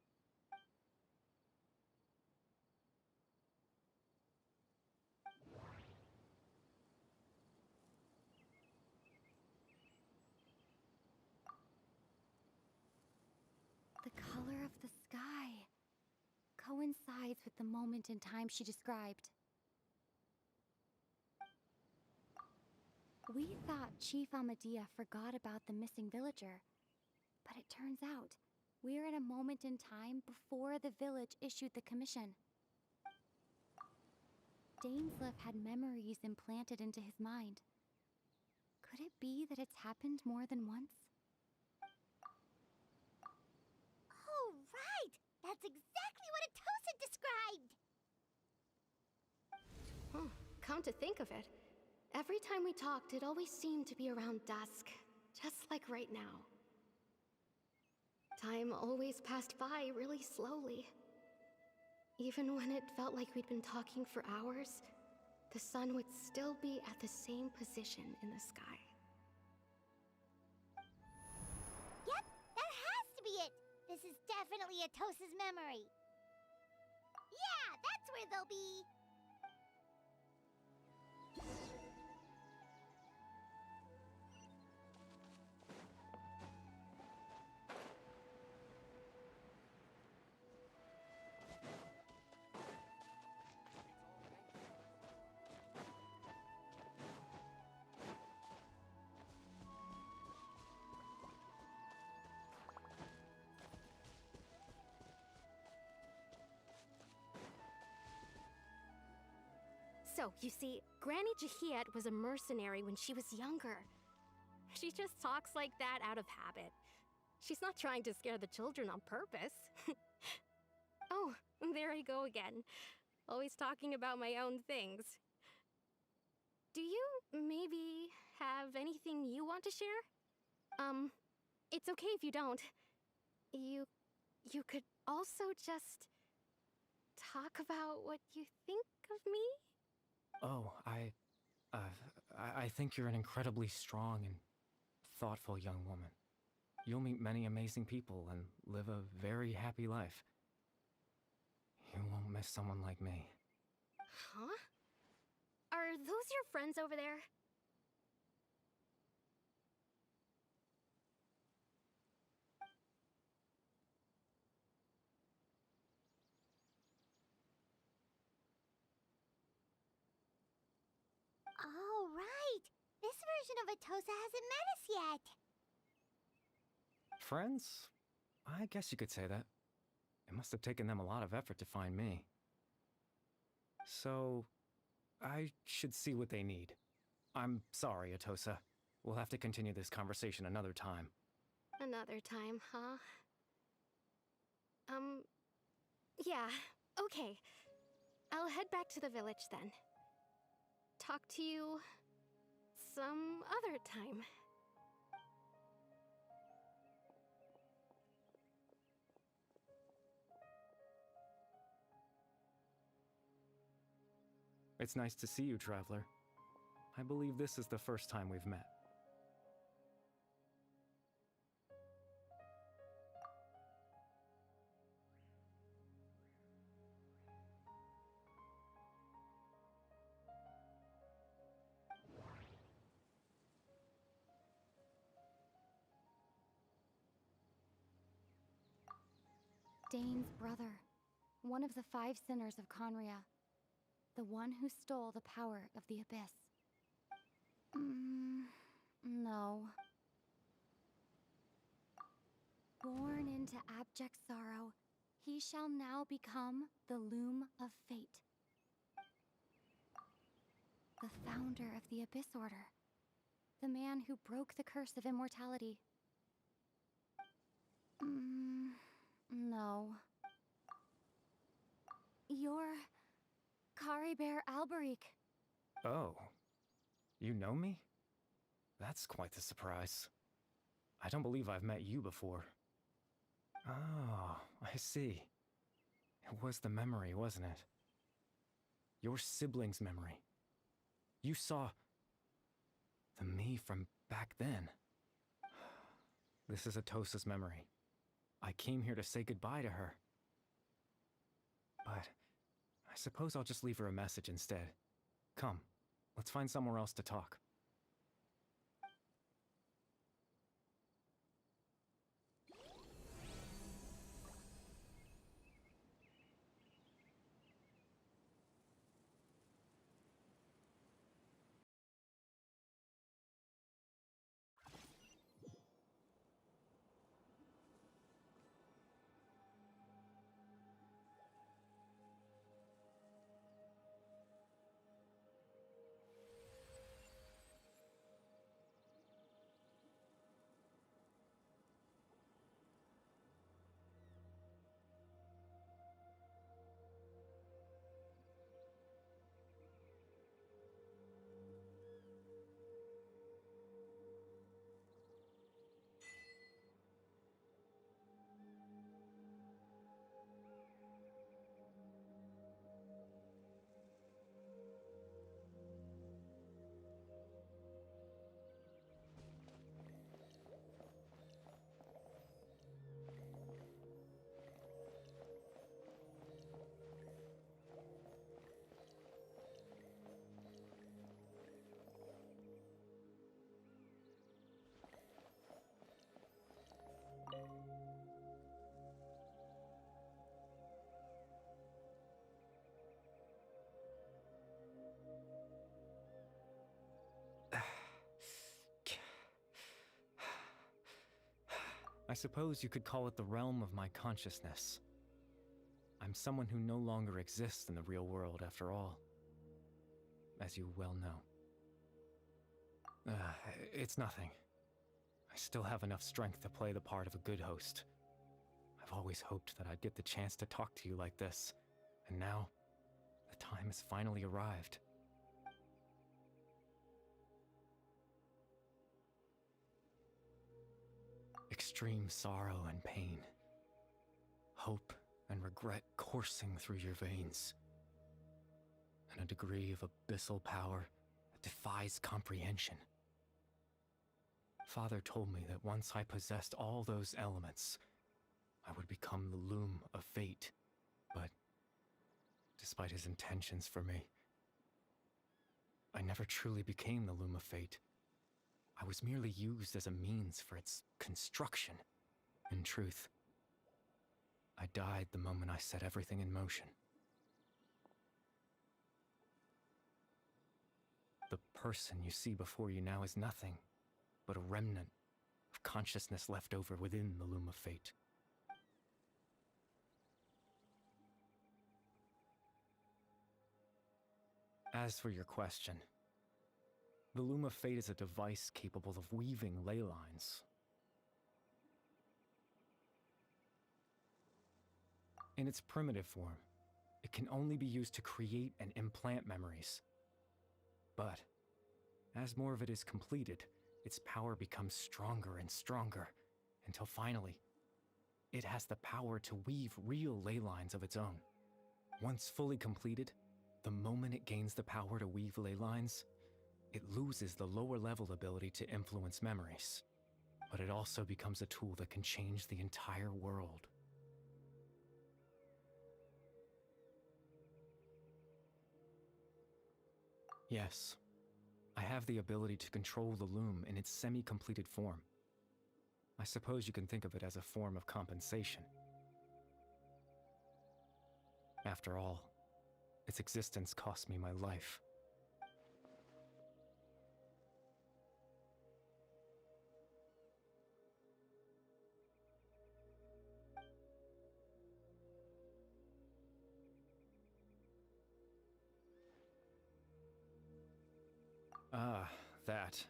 The color of the sky coincides with the moment in time she described. We thought Chief Amadea forgot about the missing villager, but it turns out we're at a moment in time before the village issued the commission. Dainsleif had memories implanted into his mind. Could it be that it's happened more than once? Oh, right! That's exactly what Atosa described! Oh, come to think of it, every time we talked, it always seemed to be around dusk, just like right now. Time always passed by really slowly. Even when it felt like we'd been talking for hours, the sun would still be at the same position in the sky. Yep, that has to be it. This is definitely Atosa's memory. Yeah, that's where they'll be. So, you see, Granny Jahiet was a mercenary when she was younger. She just talks like that out of habit. She's not trying to scare the children on purpose. Oh, there I go again. Always talking about my own things. Do you maybe have anything you want to share? It's okay if you don't. You could also just talk about what you think of me? Oh, I think you're an incredibly strong and thoughtful young woman. You'll meet many amazing people and live a very happy life. You won't miss someone like me. Huh? Are those your friends over there? Oh, right. This version of Atosa hasn't met us yet. Friends? I guess you could say that. It must have taken them a lot of effort to find me. So, I should see what they need. I'm sorry, Atosa. We'll have to continue this conversation another time. Another time, huh? Yeah, okay. I'll head back to the village then. Talk to you some other time. It's nice to see you, Traveler. I believe this is the first time we've met. Dane's brother. One of the 5 sinners of Conria. The one who stole the power of the Abyss. No. Born into abject sorrow, he shall now become the Loom of Fate. The founder of the Abyss Order. The man who broke the curse of immortality. No. You're... Caribert Alberic. Oh. You know me? That's quite the surprise. I don't believe I've met you before. Oh, I see. It was the memory, wasn't it? Your sibling's memory. You saw... the me from back then. This is Atosa's memory. I came here to say goodbye to her. But I suppose I'll just leave her a message instead. Come, let's find somewhere else to talk. I suppose you could call it the realm of my consciousness. I'm someone who no longer exists in the real world after all, as you well know. It's nothing. I still have enough strength to play the part of a good host. I've always hoped that I'd get the chance to talk to you like this, and now, the time has finally arrived. Extreme sorrow and pain, hope and regret coursing through your veins, and a degree of abyssal power that defies comprehension. Father told me that once I possessed all those elements, I would become the loom of fate, but despite his intentions for me, I never truly became the loom of fate. I was merely used as a means for its construction. In truth, I died the moment I set everything in motion. The person you see before you now is nothing but a remnant of consciousness left over within the loom of fate. As for your question, the loom of fate is a device capable of weaving ley lines. In its primitive form, it can only be used to create and implant memories. But, as more of it is completed, its power becomes stronger and stronger, until finally, it has the power to weave real ley lines of its own. Once fully completed, the moment it gains the power to weave ley lines, it loses the lower-level ability to influence memories. But it also becomes a tool that can change the entire world. Yes, I have the ability to control the loom in its semi-completed form. I suppose you can think of it as a form of compensation. After all, its existence cost me my life. Ah, that.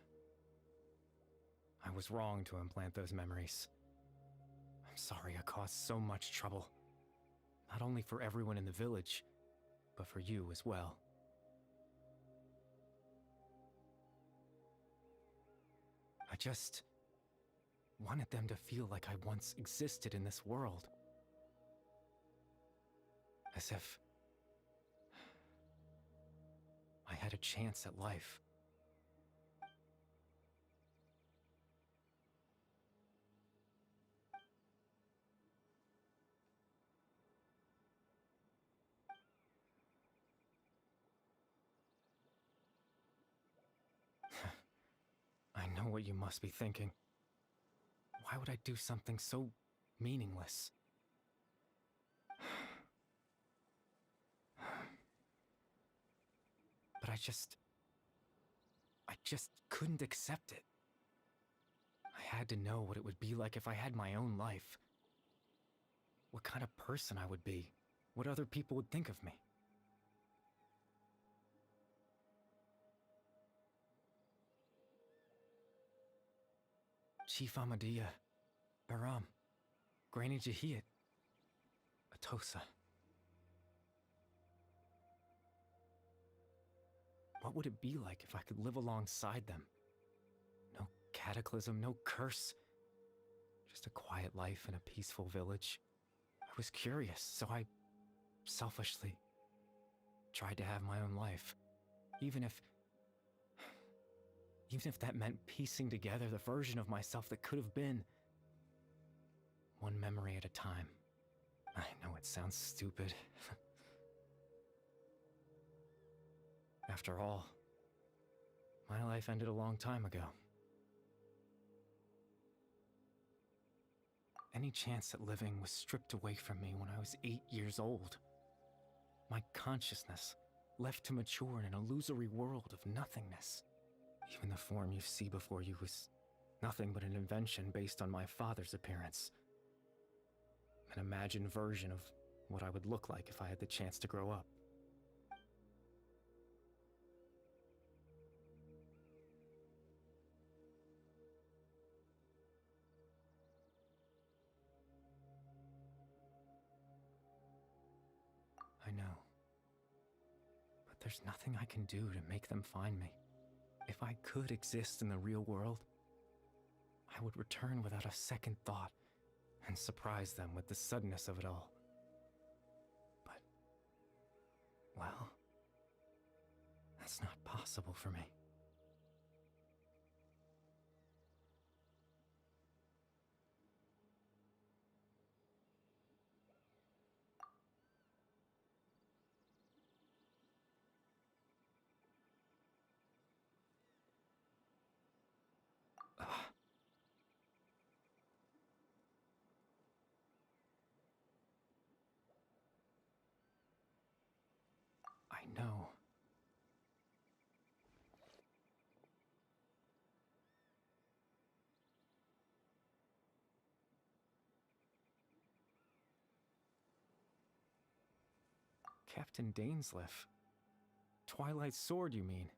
I was wrong to implant those memories. I'm sorry I caused so much trouble. Not only for everyone in the village, but for you as well. I just wanted them to feel like I once existed in this world. As if I had a chance at life. I know what you must be thinking. Why would I do something so meaningless? But I just couldn't accept it. I had to know what it would be like if I had my own life. What kind of person I would be. What other people would think of me. Chief Amadia, Baram, Granny Jahiyat, Atosa. What would it be like if I could live alongside them? No cataclysm, no curse. Just a quiet life in a peaceful village. I was curious, so I selfishly tried to have my own life. Even if that meant piecing together the version of myself that could have been. One memory at a time. I know it sounds stupid. After all, my life ended a long time ago. Any chance at living was stripped away from me when I was 8 years old. My consciousness left to mature in an illusory world of nothingness. Even the form you see before you was Nothing but an invention based on my father's appearance. An imagined version of what I would look like if I had the chance to grow up. I know. But there's nothing I can do to make them find me. If I could exist in the real world, I would return without a second thought and surprise them with the suddenness of it all. But, well, that's not possible for me. I know. Captain Dainsleif. Twilight's sword, you mean?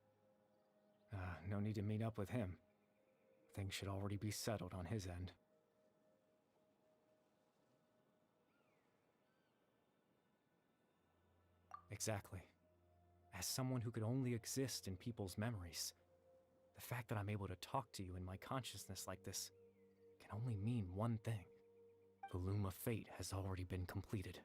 No need to meet up with him. Things should already be settled on his end. Exactly. As someone who could only exist in people's memories, the fact that I'm able to talk to you in my consciousness like this can only mean one thing. The Loom of Fate has already been completed.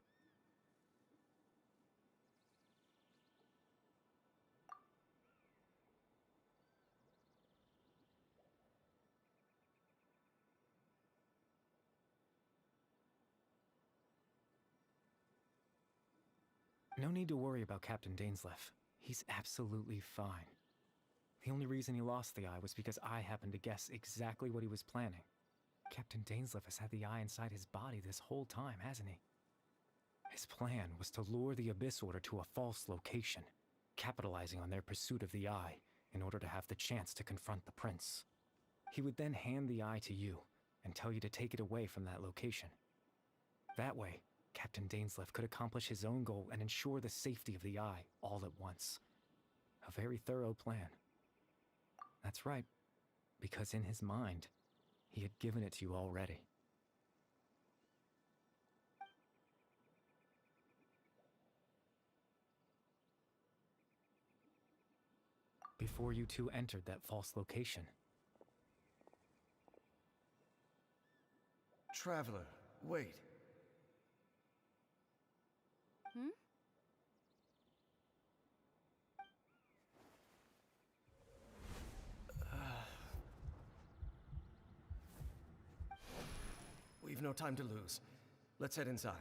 No need to worry about Captain Dainsleif. He's absolutely fine. The only reason he lost the eye was because I happened to guess exactly what he was planning. Captain Dainsleif has had the eye inside his body this whole time, hasn't he? His plan was to lure the Abyss Order to a false location, capitalizing on their pursuit of the eye in order to have the chance to confront the prince. He would then hand the eye to you and tell you to take it away from that location. That way, Captain Dainsleif could accomplish his own goal and ensure the safety of the eye all at once. A very thorough plan. That's right, because in his mind, he had given it to you already. Before you two entered that false location. Traveler, wait. We've no time to lose. Let's head inside.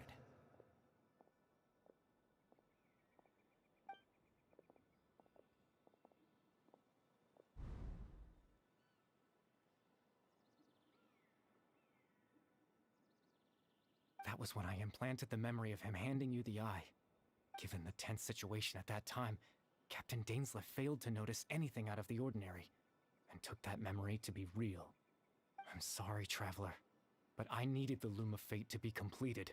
That was when I implanted the memory of him handing you the eye. Given the tense situation at that time, Captain Dainsleif failed to notice anything out of the ordinary, and took that memory to be real. I'm sorry, Traveler, but I needed the Loom of Fate to be completed.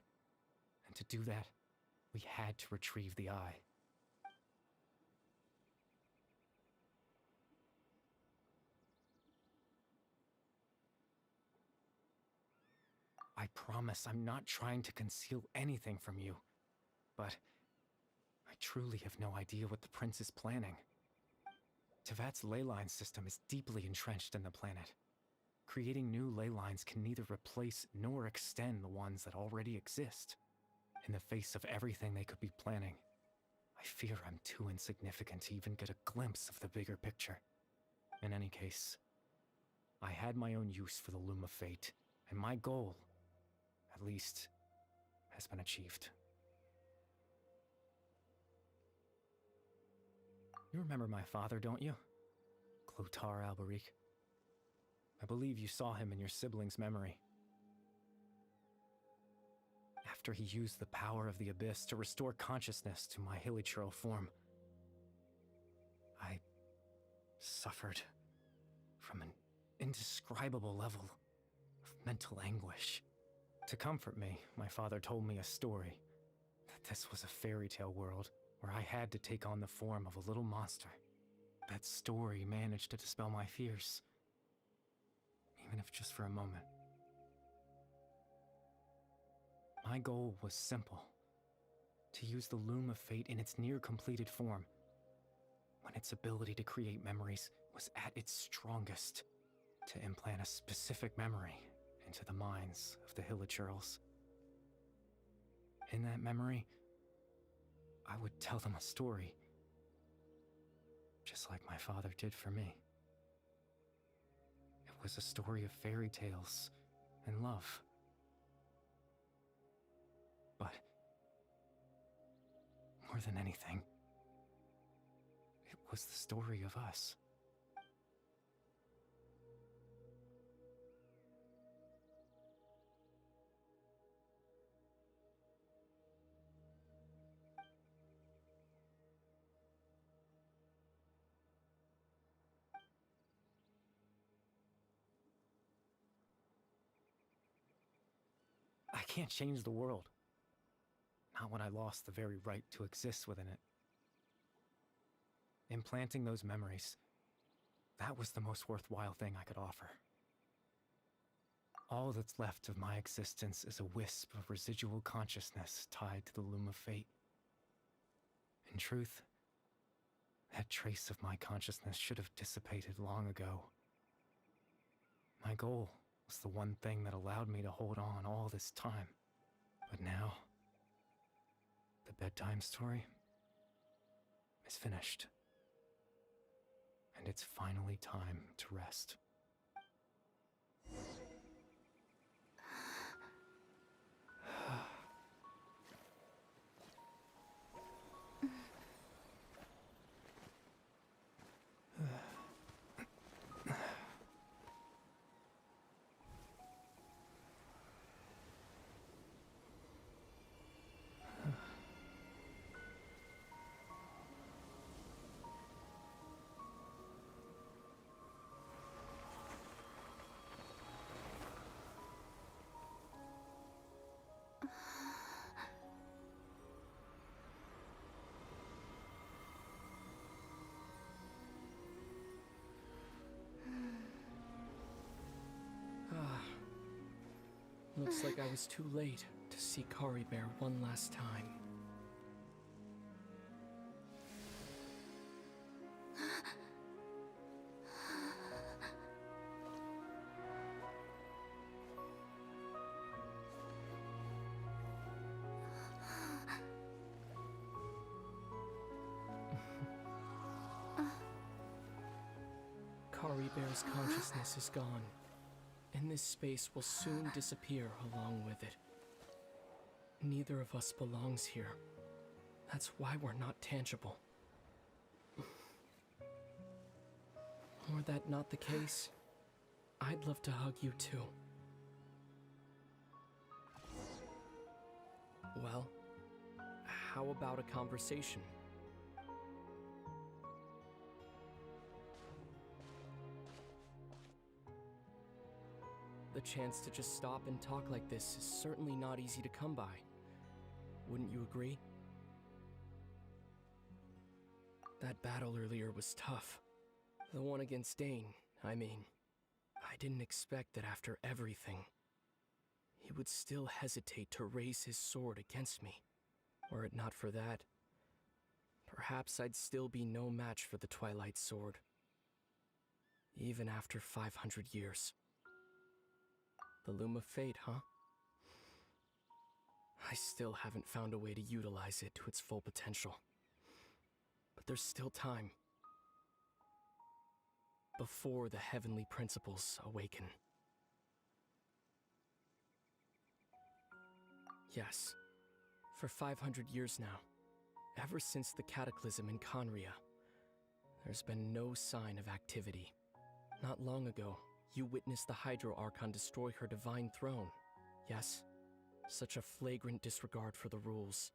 And to do that, we had to retrieve the eye. I promise I'm not trying to conceal anything from you, but I truly have no idea what the Prince is planning. Tevat's ley line system is deeply entrenched in the planet. Creating new ley lines can neither replace nor extend the ones that already exist. In the face of everything they could be planning, I fear I'm too insignificant to even get a glimpse of the bigger picture. In any case, I had my own use for the Loom of Fate, and my goal, at least, has been achieved. You remember my father, don't you? Clotar Alberic. I believe you saw him in your sibling's memory. After he used the power of the Abyss to restore consciousness to my hilichurl form, I suffered from an indescribable level of mental anguish. To comfort me, my father told me a story. That this was a fairy tale world where I had to take on the form of a little monster. That story managed to dispel my fears, even if just for a moment. My goal was simple: to use the Loom of Fate in its near-completed form, when its ability to create memories was at its strongest, to implant a specific memory into the minds of the Hilichurls. In that memory, I would tell them a story, just like my father did for me. It was a story of fairy tales and love. But more than anything, it was the story of us. I can't change the world. Not when I lost the very right to exist within it. Implanting those memories, that was the most worthwhile thing I could offer. All that's left of my existence is a wisp of residual consciousness tied to the Loom of Fate. In truth, that trace of my consciousness should have dissipated long ago. My goal was the one thing that allowed me to hold on all this time. But now, the bedtime story is finished. And it's finally time to rest. Looks like I was too late to see Kari Bear one last time. Kari Bear's consciousness is gone, and this space will soon disappear along with it. Neither of us belongs here. That's why we're not tangible. Were that not the case, I'd love to hug you too. Well, how about a conversation? The chance to just stop and talk like this is certainly not easy to come by. Wouldn't you agree? That battle earlier was tough. The one against Dane, I mean. I didn't expect that after everything, he would still hesitate to raise his sword against me. Were it not for that, perhaps I'd still be no match for the Twilight Sword. Even after 500 years. The Loom of Fate, huh? I still haven't found a way to utilize it to its full potential. But there's still time. Before the heavenly principles awaken. Yes, for 500 years now, ever since the cataclysm in Conria, there's been no sign of activity. Not long ago, you witnessed the Hydro Archon destroy her divine throne. Yes, such a flagrant disregard for the rules,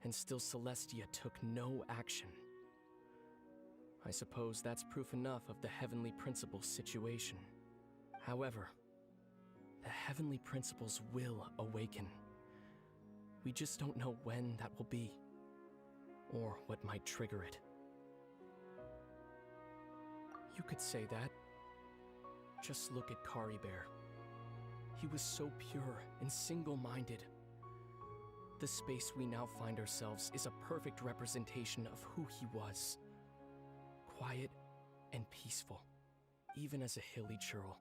and still Celestia took no action. I suppose that's proof enough of the Heavenly Principle's situation, However, the heavenly principles will awaken. We just don't know when that will be, or what might trigger it. You could say that. Just look at Kari Bear. He was so pure and single-minded. The space we now find ourselves is a perfect representation of who he was. Quiet and peaceful, even as a hilly churl.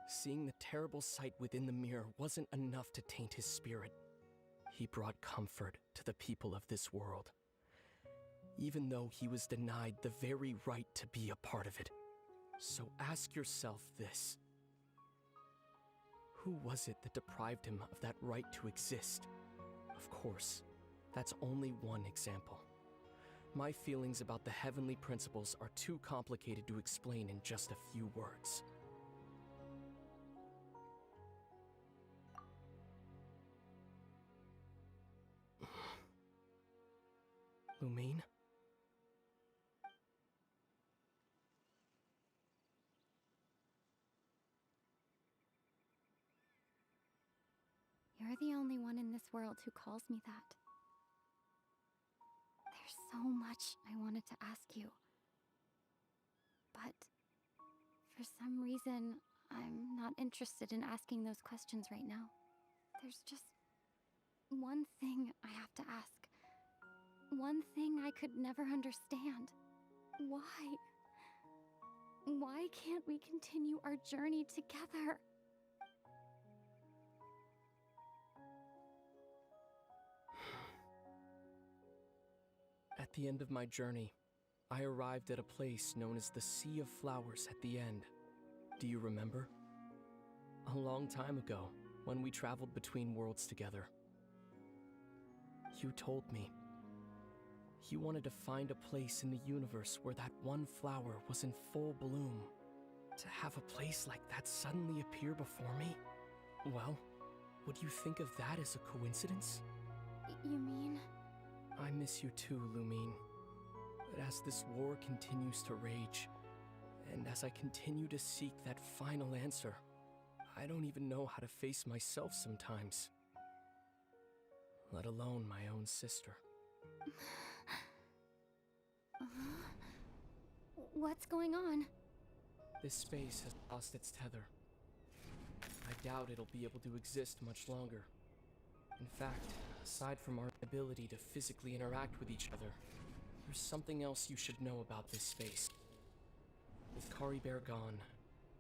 Seeing the terrible sight within the mirror wasn't enough to taint his spirit. He brought comfort to the people of this world, even though he was denied the very right to be a part of it. So ask yourself this. Who was it that deprived him of that right to exist? Of course, that's only one example. My feelings about the heavenly principles are too complicated to explain in just a few words. Lumine? You're the only one in this world who calls me that. There's so much I wanted to ask you. But for some reason, I'm not interested in asking those questions right now. There's just one thing I have to ask. One thing I could never understand. Why? Why can't we continue our journey together? At the end of my journey, I arrived at a place known as the Sea of Flowers at the end. Do you remember? A long time ago, when we traveled between worlds together. You told me you wanted to find a place in the universe where that one flower was in full bloom. To have a place like that suddenly appear before me? Well, would you think of that as a coincidence? You mean? I miss you too, Lumine. But as this war continues to rage, and as I continue to seek that final answer, I don't even know how to face myself sometimes. Let alone my own sister. What's going on? This space has lost its tether. I doubt it'll be able to exist much longer. In fact, aside from our ability to physically interact with each other, there's something else you should know about this space. With Kari Bear gone,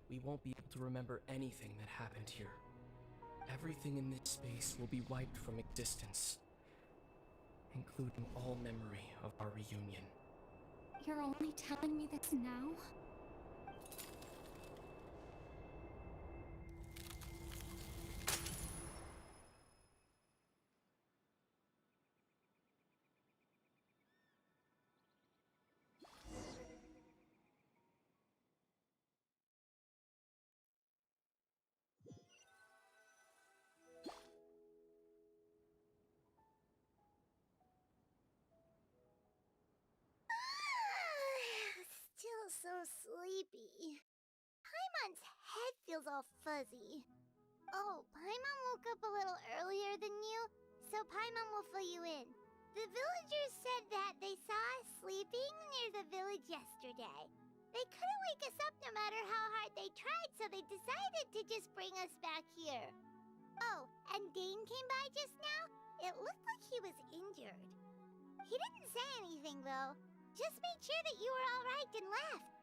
we won't be able to remember anything that happened here. Everything in this space will be wiped from existence, including all memory of our reunion. You're only telling me this now? Still so sleepy. Paimon's head feels all fuzzy. Oh, Paimon woke up a little earlier than you, so Paimon will fill you in. The villagers said that they saw us sleeping near the village yesterday. They couldn't wake us up no matter how hard they tried, so they decided to just bring us back here. Oh, and Dane came by just now. It looked like he was injured. He didn't say anything, though. Just made sure that you were all right and left.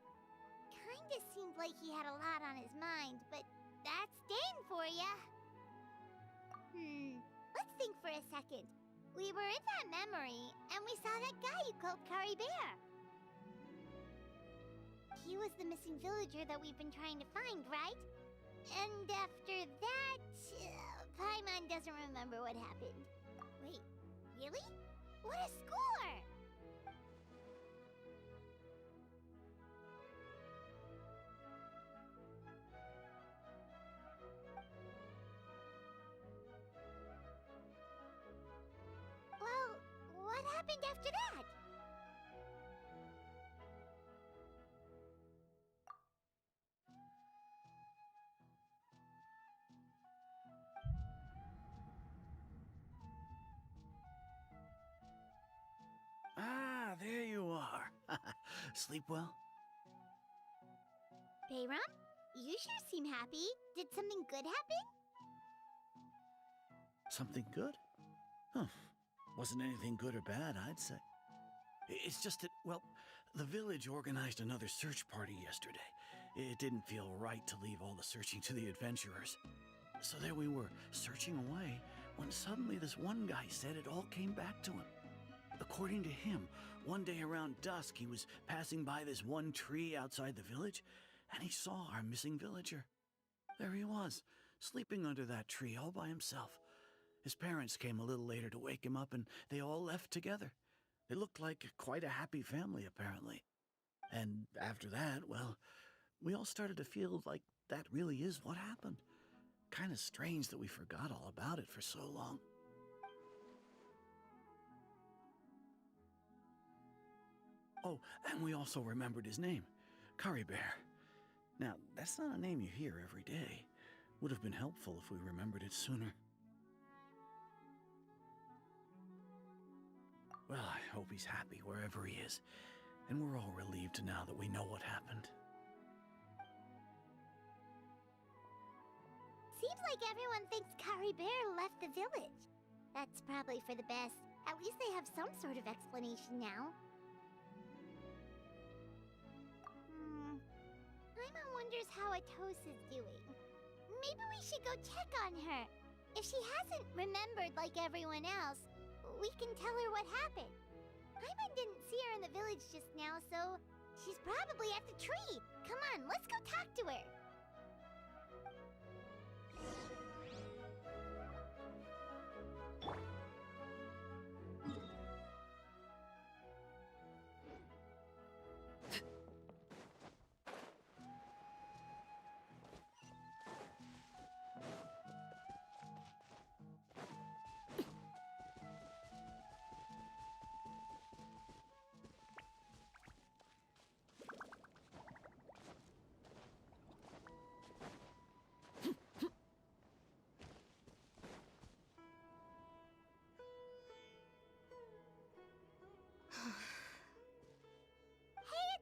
Kinda seemed like he had a lot on his mind, but that's Dane for ya. Let's think for a second. We were in that memory, and we saw that guy you called Kari Bear. He was the missing villager that we've been trying to find, right? And after that, Paimon doesn't remember what happened. Wait, really? What a score! Well, what happened after that? Sleep well? Bayram, you sure seem happy. Did something good happen? Something good? Huh. Wasn't anything good or bad, I'd say. It's just that, well, the village organized another search party yesterday. It didn't feel right to leave all the searching to the adventurers. So there we were, searching away, when suddenly this one guy said it all came back to him. According to him, one day around dusk he was passing by this one tree outside the village, and he saw our missing villager. There he was, sleeping under that tree all by himself. His parents came a little later to wake him up, and they all left together. They looked like quite a happy family, apparently. And after that, well, we all started to feel like that really is what happened. Kind of strange that we forgot all about it for so long. Oh, and we also remembered his name, Curry Bear. Now, that's not a name you hear every day. Would have been helpful if we remembered it sooner. Well, I hope he's happy wherever he is, and we're all relieved now that we know what happened. Seems like everyone thinks Curry Bear left the village. That's probably for the best. At least they have some sort of explanation now. Paimon wonders how Atosa's doing. Maybe we should go check on her. If she hasn't remembered like everyone else, we can tell her what happened. Paimon didn't see her in the village just now, so she's probably at the tree. Come on, let's go talk to her.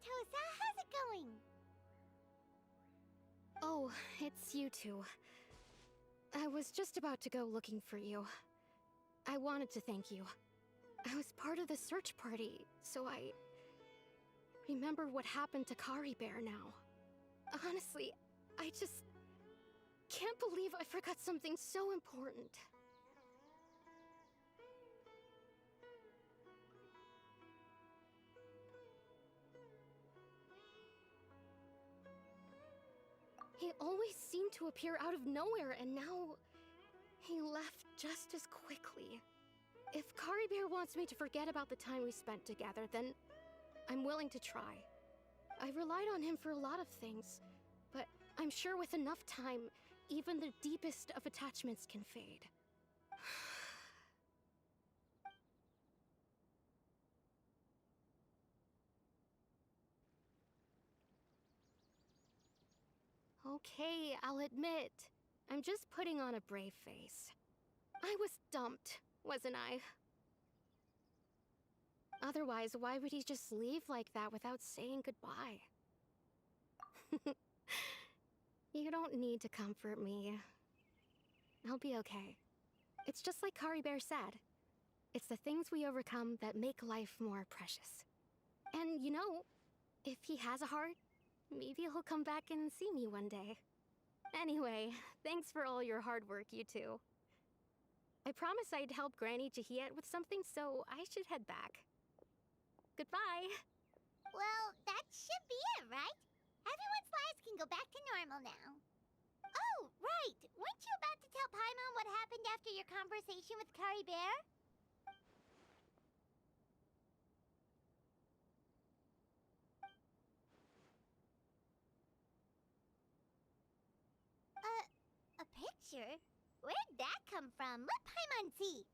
Atosa, how's it going? Oh, it's you two. I was just about to go looking for you. I wanted to thank you. I was part of the search party, so I remembered what happened to Curry Bear now. Honestly, I just can't believe I forgot something so important. He always seemed to appear out of nowhere, and now he left just as quickly. If Curry Bear wants me to forget about the time we spent together, then I'm willing to try. I've relied on him for a lot of things, but I'm sure with enough time, even the deepest of attachments can fade. Okay, I'll admit, I'm just putting on a brave face. I was dumped, wasn't I? Otherwise, why would he just leave like that without saying goodbye? You don't need to comfort me. I'll be okay. It's just like Curry Bear said. It's the things we overcome that make life more precious. And you know, if he has a heart, maybe he'll come back and see me one day. Anyway, thanks for all your hard work, you two. I promised I'd help Granny Jahiet with something, so I should head back. Goodbye! Well, that should be it, right? Everyone's lives can go back to normal now. Oh, right! Weren't you about to tell Paimon what happened after your conversation with Curry Bear? A picture? Where'd that come from? Let Paimon see.